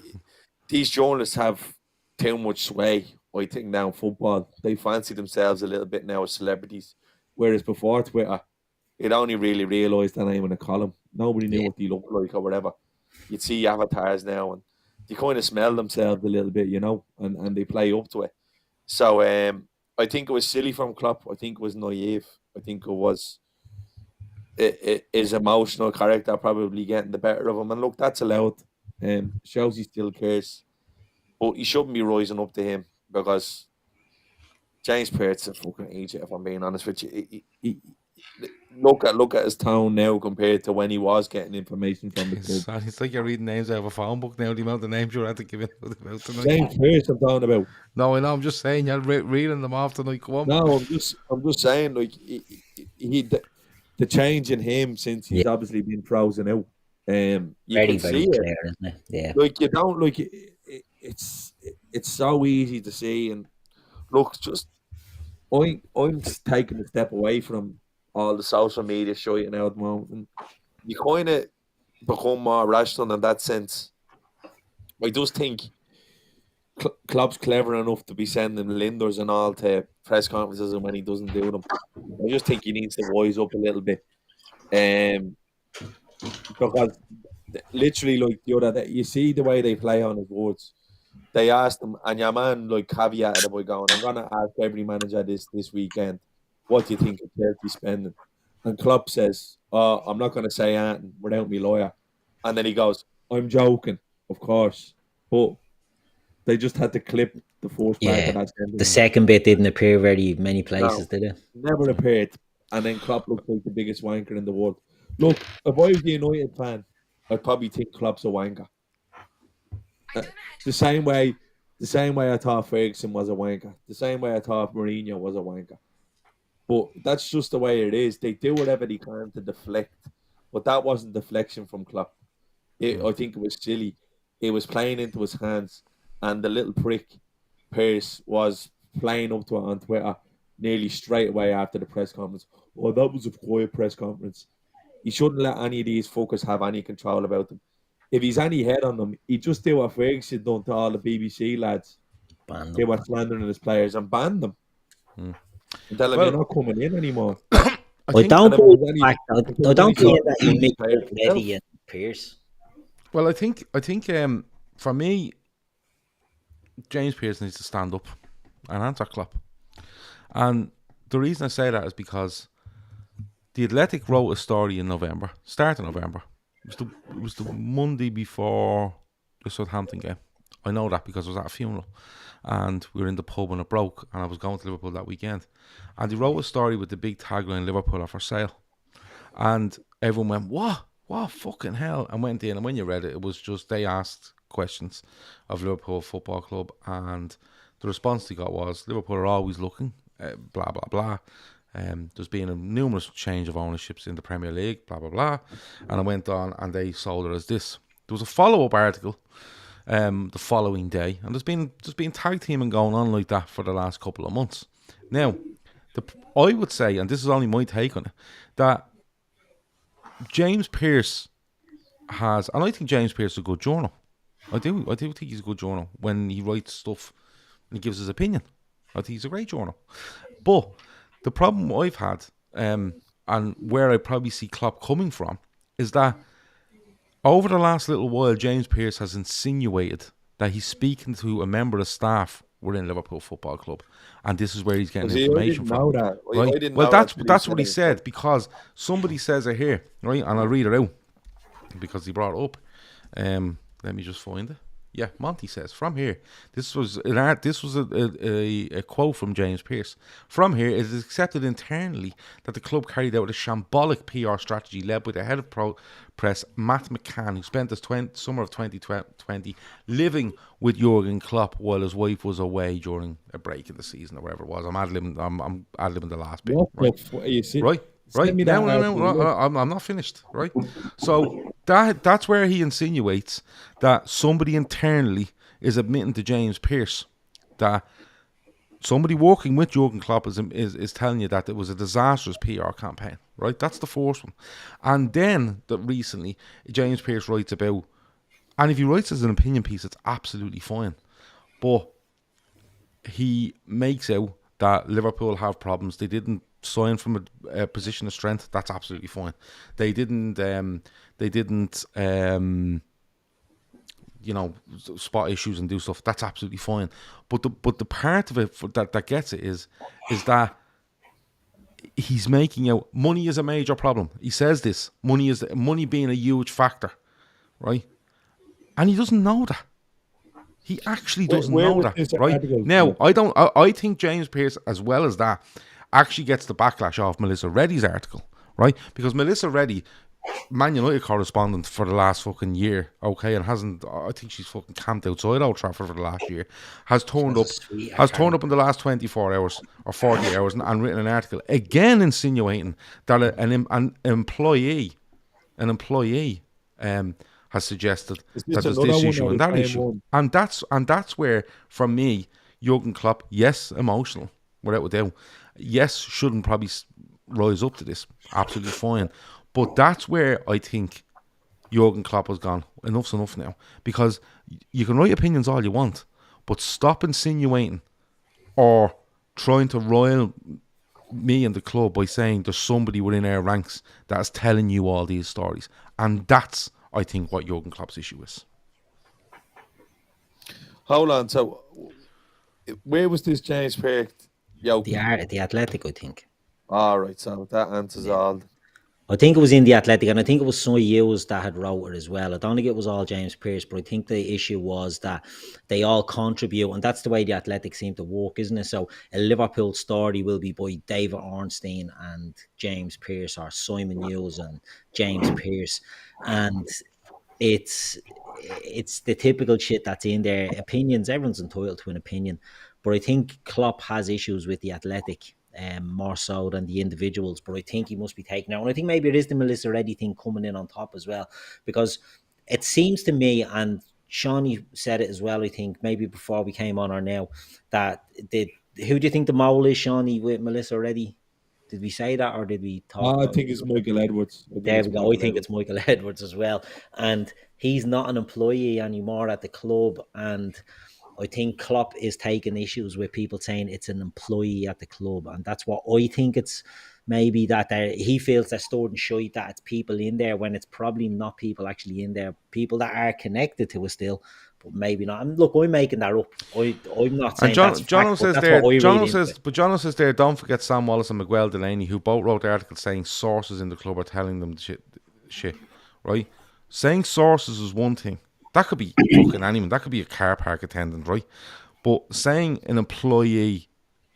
These journalists have too much sway, I think, now in football. They fancy themselves a little bit now as celebrities. Whereas before Twitter, it only really realised that name in a column. Nobody knew what they looked like or whatever. You'd see avatars now and they kind of smell themselves a little bit, you know, and they play up to it. So I think it was silly from Klopp. I think it was naive. I think it was his emotional character probably getting the better of him. And look, that's allowed. Shows he still cares. But he shouldn't be rising up to him because James Pearce is a fucking idiot, if I'm being honest with you. Look at his tone now compared to when he was getting information from the club. It's like you're reading names out of a phone book now, the amount of names you're had to give out tonight. James Pearce I'm talking about. No, I know, I'm just saying you're reading them off tonight. Come on. No, I'm just saying, like, the change in him since he's obviously been frozen out. You very, can very see clear, it. isn't it? Yeah. Like, you don't, like, it's so easy to see. And look, just I'm taking a step away from all the social media shit now at the moment. And you kind of become more rational in that sense. I just think Klopp's clever enough to be sending Linders and all to press conferences, and when he doesn't do them, I just think he needs to wise up a little bit. Because literally, like the other day, you see the way they play on his words. They asked him, and your man like caveated by going, "I'm gonna ask every manager this weekend, what do you think of Chelsea spending?" And Klopp says, "Oh, I'm not gonna say anything without me lawyer." And then he goes, "I'm joking, of course," but they just had to clip the first part of that sentence. The second bit didn't appear very many places, did it? Never appeared. And then Klopp looked like the biggest wanker in the world. Look, if I was a United fan, I'd probably think Klopp's a wanker. The same way I thought Ferguson was a wanker. The same way I thought Mourinho was a wanker. But that's just the way it is. They do whatever they can to deflect. But that wasn't deflection from Klopp. I think it was silly. It was playing into his hands. And the little prick, Pearce, was playing up to it on Twitter nearly straight away after the press conference. Oh, that was a quiet press conference. He shouldn't let any of these fuckers have any control about them. If he's any head on them, he'd just do what Ferguson done to all the BBC lads. They were slandering his players and ban them. And tell them you're not coming in anymore. I don't think that you make Levy and Pearce. Well, I think for me, James Pearce needs to stand up and answer Klopp. And the reason I say that is because The Athletic wrote a story in November, start of November. It was the Monday before the Southampton game. I know that because I was at a funeral and we were in the pub when it broke and I was going to Liverpool that weekend. And they wrote a story with the big tagline, Liverpool are for sale. And everyone went, what? What fucking hell? And went in, and when you read it, it was just, they asked questions of Liverpool Football Club and the response they got was, Liverpool are always looking, blah, blah, blah. There's been a numerous change of ownerships in the Premier League, blah, blah, blah. And I went on and they sold it as this. There was a follow-up article the following day, and there's been tag teaming going on like that for the last couple of months. Now, I would say, and this is only my take on it, that James Pearce has, and I think James Pearce is a good journal. I do think he's a good journal when he writes stuff and he gives his opinion. I think he's a great journal. But the problem I've had, and where I probably see Klopp coming from, is that over the last little while, James Pearce has insinuated that he's speaking to a member of staff within Liverpool Football Club, and this is where he's getting information from. Right? Well, that's what he said, because somebody says it here, right? And I'll read it out because he brought it up. Let me just find it. Yeah, Monty says, from here, this was a quote from James Pearce. From here, it is accepted internally that the club carried out a shambolic PR strategy led by the head of press, Matt McCann, who spent the summer of 2020 living with Jurgen Klopp while his wife was away during a break in the season or whatever it was. I'm ad-libbing the last bit. Right. No, I'm not finished. Right. So that's where he insinuates that somebody internally is admitting to James Pearce that somebody working with Jurgen Klopp is telling you that it was a disastrous PR campaign, right? That's the first one. And then that recently James Pearce writes about, and if he writes as an opinion piece, it's absolutely fine. But he makes out that Liverpool have problems. They didn't sign from a position of strength. That's absolutely fine. They didn't spot issues and do stuff. That's absolutely fine. But the part of it that gets it is that he's making out money is a major problem. He says this, money being a huge factor, right? And he doesn't know that. He actually doesn't know that, right? Now, I think James Pearce, as well as that, actually gets the backlash off Melissa Reddy's article, right? Because Melissa Reddy, Man United correspondent for the last fucking year, okay, and I think she's fucking camped outside Old Trafford for the last year, has turned up in the last 24 hours or 40 hours and written an article, again insinuating that an employee has suggested that there's this issue and that issue. And that's where, from me, Jurgen Klopp, yes, emotional, without a doubt. Yes, shouldn't probably rise up to this. Absolutely fine. But that's where I think Jurgen Klopp has gone, enough's enough now. Because you can write opinions all you want, but stop insinuating or trying to roil me and the club by saying there's somebody within our ranks that is telling you all these stories. And that's, I think, what Jurgen Klopp's issue is. Hold on. So, where was this James Pearce? The Athletic, I think. All right. So that answers all. I think it was in the Athletic, and I think it was Seany Hughes that had wrote it as well. I don't think it was all James Pearce, but I think the issue was that they all contribute, and that's the way the Athletic seem to work, isn't it? So a Liverpool story will be by David Ornstein and James Pearce, or Simon Hughes and James Pearce, and it's the typical shit that's in there. Opinions, everyone's entitled to an opinion, but I think Klopp has issues with the Athletic. More so than the individuals, but I think he must be taken out. And I think maybe it is the Melissa Reddy thing coming in on top as well, because it seems to me, and Seany said it as well, I think, maybe before we came on or now, that who do you think the mole is, Seany, with Melissa Reddy? Did we say that, or did we talk? I think it's Michael Edwards. There we go. I think it's Michael Edwards as well. And he's not an employee anymore at the club, and I think Klopp is taking issues with people saying it's an employee at the club, and that's what I think. It's maybe that he feels they're stored and shite, that it's people in there when it's probably not people actually in there, people that are connected to it still, but maybe not. And look, I'm making that up. I'm not saying that's fact, Jono says there, don't forget Sam Wallace and Miguel Delaney, who both wrote articles saying sources in the club are telling them shit, right? Saying sources is one thing. That could be fucking anyone. That could be a car park attendant, right? But saying an employee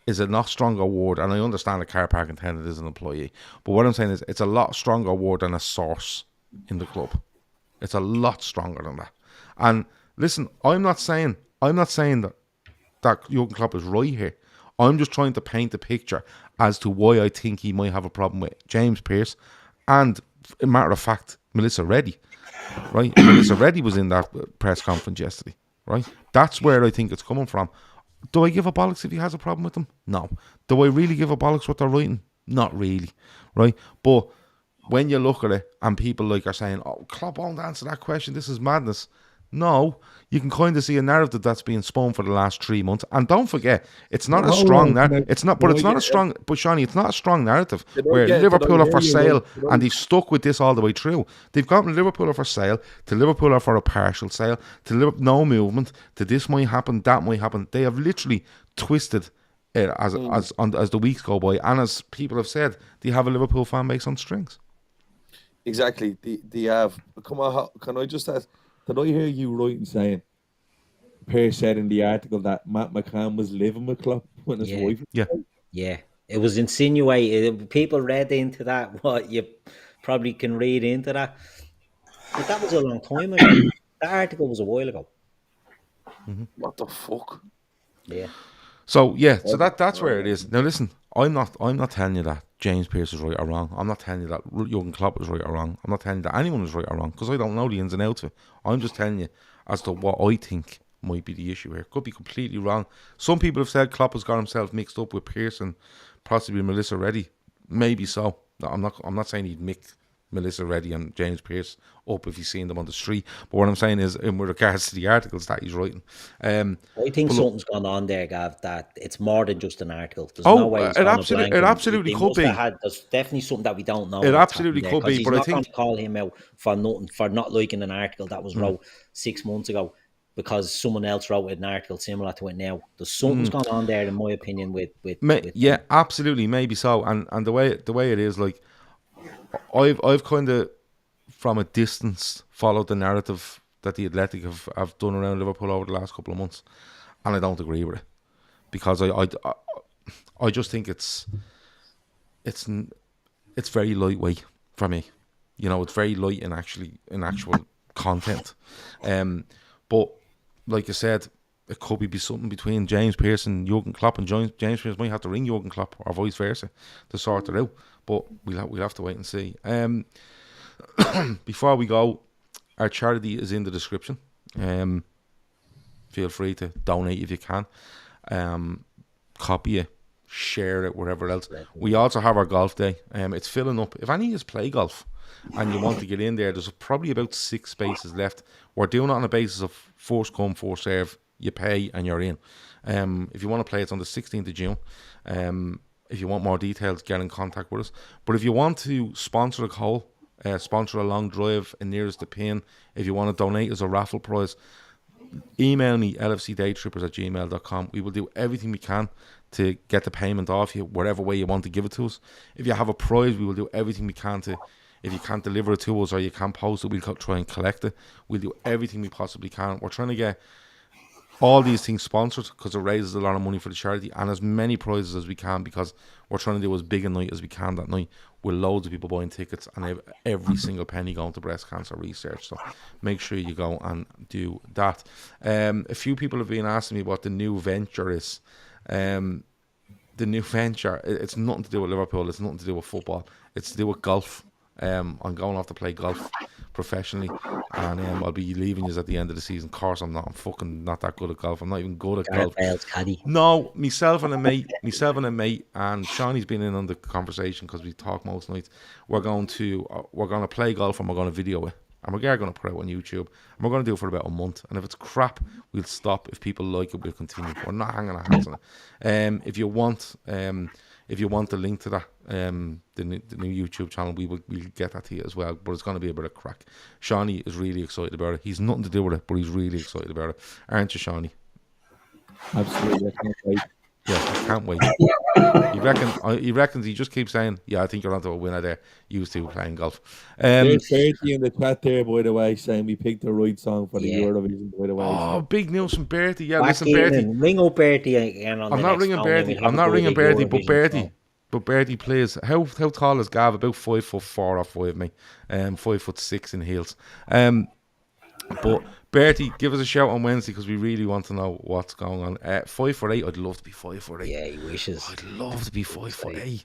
is a lot stronger word, and I understand a car park attendant is an employee, but what I'm saying is it's a lot stronger word than a source in the club. It's a lot stronger than that. And listen, I'm not saying that Jurgen Klopp is right here. I'm just trying to paint a picture as to why I think he might have a problem with James Pearce and, a matter of fact, Melissa Reddy. Right, Melissa Reddy was in that press conference yesterday. Right, that's where I think it's coming from. Do I give a bollocks if he has a problem with them? No. Do I really give a bollocks what they're writing? Not really. Right, but when you look at it and people are saying, "Oh, Klopp won't answer that question. This is madness." No, you can kind of see a narrative that's being spun for the last 3 months. And don't forget, it's not a strong narrative. It's not a strong. But Seany, it's not a strong narrative where Liverpool are for sale and they've stuck with this all the way through. They've gotten Liverpool are for sale to Liverpool are for a partial sale to no movement to this might happen, that might happen. They have literally twisted it as the weeks go by, and as people have said, they have a Liverpool fan base on strings. Exactly, they have. Come on, can I just ask? Did I hear you right in saying Pearce said in the article that Matt McCann was living with Klopp when his wife? Yeah. It was insinuated. People read into that what you probably can read into that. But that was a long time ago. That article was a while ago. Mm-hmm. What the fuck? Yeah. So that's where it is. Now listen, I'm not telling you that James Pearce is right or wrong. I'm not telling you that Jurgen Klopp is right or wrong. I'm not telling you that anyone is right or wrong, because I don't know the ins and outs of it. I'm just telling you as to what I think might be the issue here. Could be completely wrong. Some people have said Klopp has got himself mixed up with Pearson, possibly Melissa Reddy. Maybe so. No, I'm not saying he'd mix Melissa Reddy and James Pearce up if he's seen them on the street. But what I'm saying is, in regards to the articles that he's writing, I think something's gone on there, Gav. That it's more than just an article. There's no way it absolutely could be. There's definitely something that we don't know. It absolutely could be, but I think going to call him out for not liking an article that was wrote 6 months ago because someone else wrote an article similar to it now. There's something's gone on there, in my opinion. With yeah, absolutely, maybe so. And the way it is, like, I've kind of from a distance followed the narrative that the Athletic have done around Liverpool over the last couple of months, and I don't agree with it because I just think it's very lightweight for me. You know, it's very light in actual content. But like I said, it could be something between James Pearce and Jurgen Klopp, and James Pearce might have to ring Jurgen Klopp or vice versa to sort it out. But we'll have to wait and see. Before we go, our charity is in the description. Feel free to donate if you can. Copy it, share it, wherever else. We also have our golf day. It's filling up. If any of you play golf and you want to get in there, there's probably about 6 spaces left. We're doing it on a basis of first come, first serve. You pay and you're in. If you want to play, it's on the 16th of June. If you want more details, get in contact with us. But if you want to sponsor a hole, sponsor a long drive and nearest the pin, if you want to donate as a raffle prize, email me lfcdaytrippers@gmail.com. We will do everything we can to get the payment off you, whatever way you want to give it to us. If you have a prize, we will do everything we can to. If you can't deliver it to us or you can't post it, we'll try and collect it. We'll do everything we possibly can. We're trying to get all these things sponsored because it raises a lot of money for the charity, and as many prizes as we can because we're trying to do as big a night as we can that night with loads of people buying tickets and every single penny going to breast cancer research. So make sure you go and do that. A few people have been asking me what the new venture is. The new venture, it's nothing to do with Liverpool, it's nothing to do with football, it's to do with golf. I'm going off to play golf professionally, and I'll be leaving you at the end of the season. Of course, I'm fucking not that good at golf. I'm not even good at golf. No, myself and a mate, and Seany's been in on the conversation because we talk most nights. We're going to play golf and we're going to video it, and we're going to put it on YouTube, and we're going to do it for about a month. And if it's crap, we'll stop. If people like it, we'll continue. We're not hanging our hats on it. If you want the link to that, the new YouTube channel, we'll get that to you as well. But it's going to be a bit of crack. Seany is really excited about it. He's nothing to do with it, but he's really excited about it. Aren't you, Seany? Absolutely, I can't wait. Yeah, I can't wait. He reckons. He just keeps saying, "Yeah, I think you're onto a winner there." Used to playing golf. There's Bertie in the chat there, by the way, saying we picked the right song for the Eurovision. By the way, oh, big news from Bertie. Yeah, listen, Bertie. Ring up Bertie again. I'm not ringing Bertie. I'm not ringing Bertie, but Bertie. But Bertie plays. How tall is Gav? About 5'4" or 5 me. 5'6" in heels. But Bertie, give us a shout on Wednesday because we really want to know what's going on. 5'8", I'd love to be 5'8". Yeah, he wishes. I'd love to be 5'8".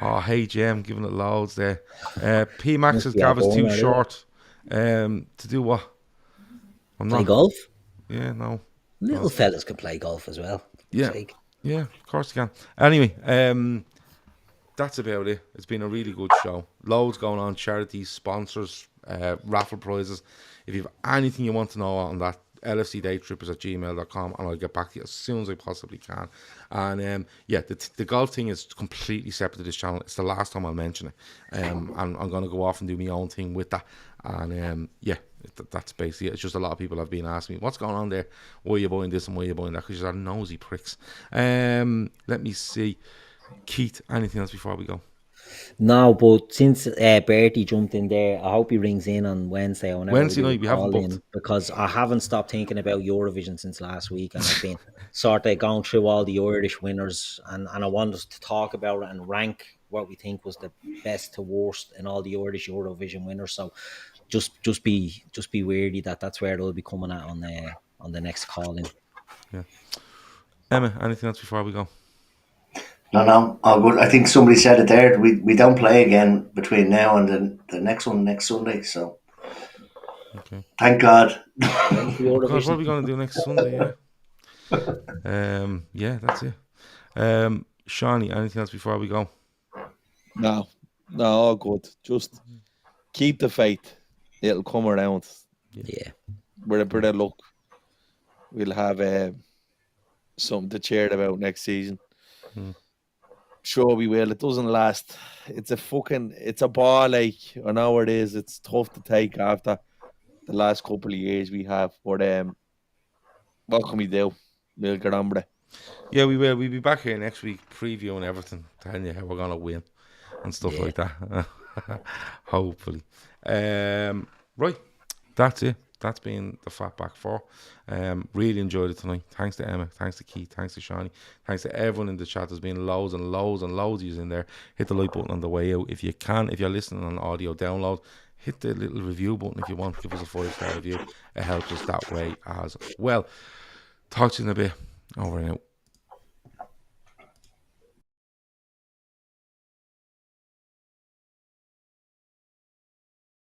Oh, hey Jem, giving it loads there. P Max says Gav is too short. To do what? Play golf? Yeah, no. Little fellas can play golf as well. Yeah, yeah, of course you can. Anyway, that's about it. It's been a really good show. Loads going on, charities, sponsors, raffle prizes. If you have anything you want to know on that, lfcdaytrippers@gmail.com, and I'll get back to you as soon as I possibly can. And yeah, the golf thing is completely separate to this channel. It's the last time I'll mention it. And I'm going to go off and do my own thing with that. And yeah, that's basically it. It's just a lot of people have been asking me, what's going on there? Why are you buying this and why are you buying that? Because you're nosy pricks. Let me see. Keith, anything else before we go? No, but since Bertie jumped in there, I hope he rings in on Wednesday. Wednesday night, we haven't booked. Because I haven't stopped thinking about Eurovision since last week, and I've been sort of going through all the Irish winners, and I want us to talk about it and rank what we think was the best to worst in all the Irish Eurovision winners. So just be weary that's where they'll be coming at on the next call in. Yeah. Emma, anything else before we go? No, all good. I think somebody said it there. We don't play again between now and the next one next Sunday. So Okay. Thank God. God, what are we going to do next Sunday? Yeah, that's it. Seany, anything else before we go? No, all good. Just keep the faith. It'll come around. Yeah. With a bit of luck, we'll have something to cheer about next season. Sure we will. It doesn't last. It's a ball like, I know it is. It's tough to take after the last couple of years we have. But what can we do? We'll get on with it. Yeah, we will. We'll be back here next week previewing everything, telling you how we're going to win and stuff like that. Hopefully. Right. That's it. That's been the Fatback 4. Really enjoyed it tonight. Thanks to Emmet. Thanks to Keith. Thanks to Seany. Thanks to everyone in the chat. There's been loads and loads and loads of you in there. Hit the like button on the way out. If you can, if you're listening on audio download, hit the little review button if you want. Give us a 5-star review. It helps us that way as well. Talk to you in a bit. Over and out.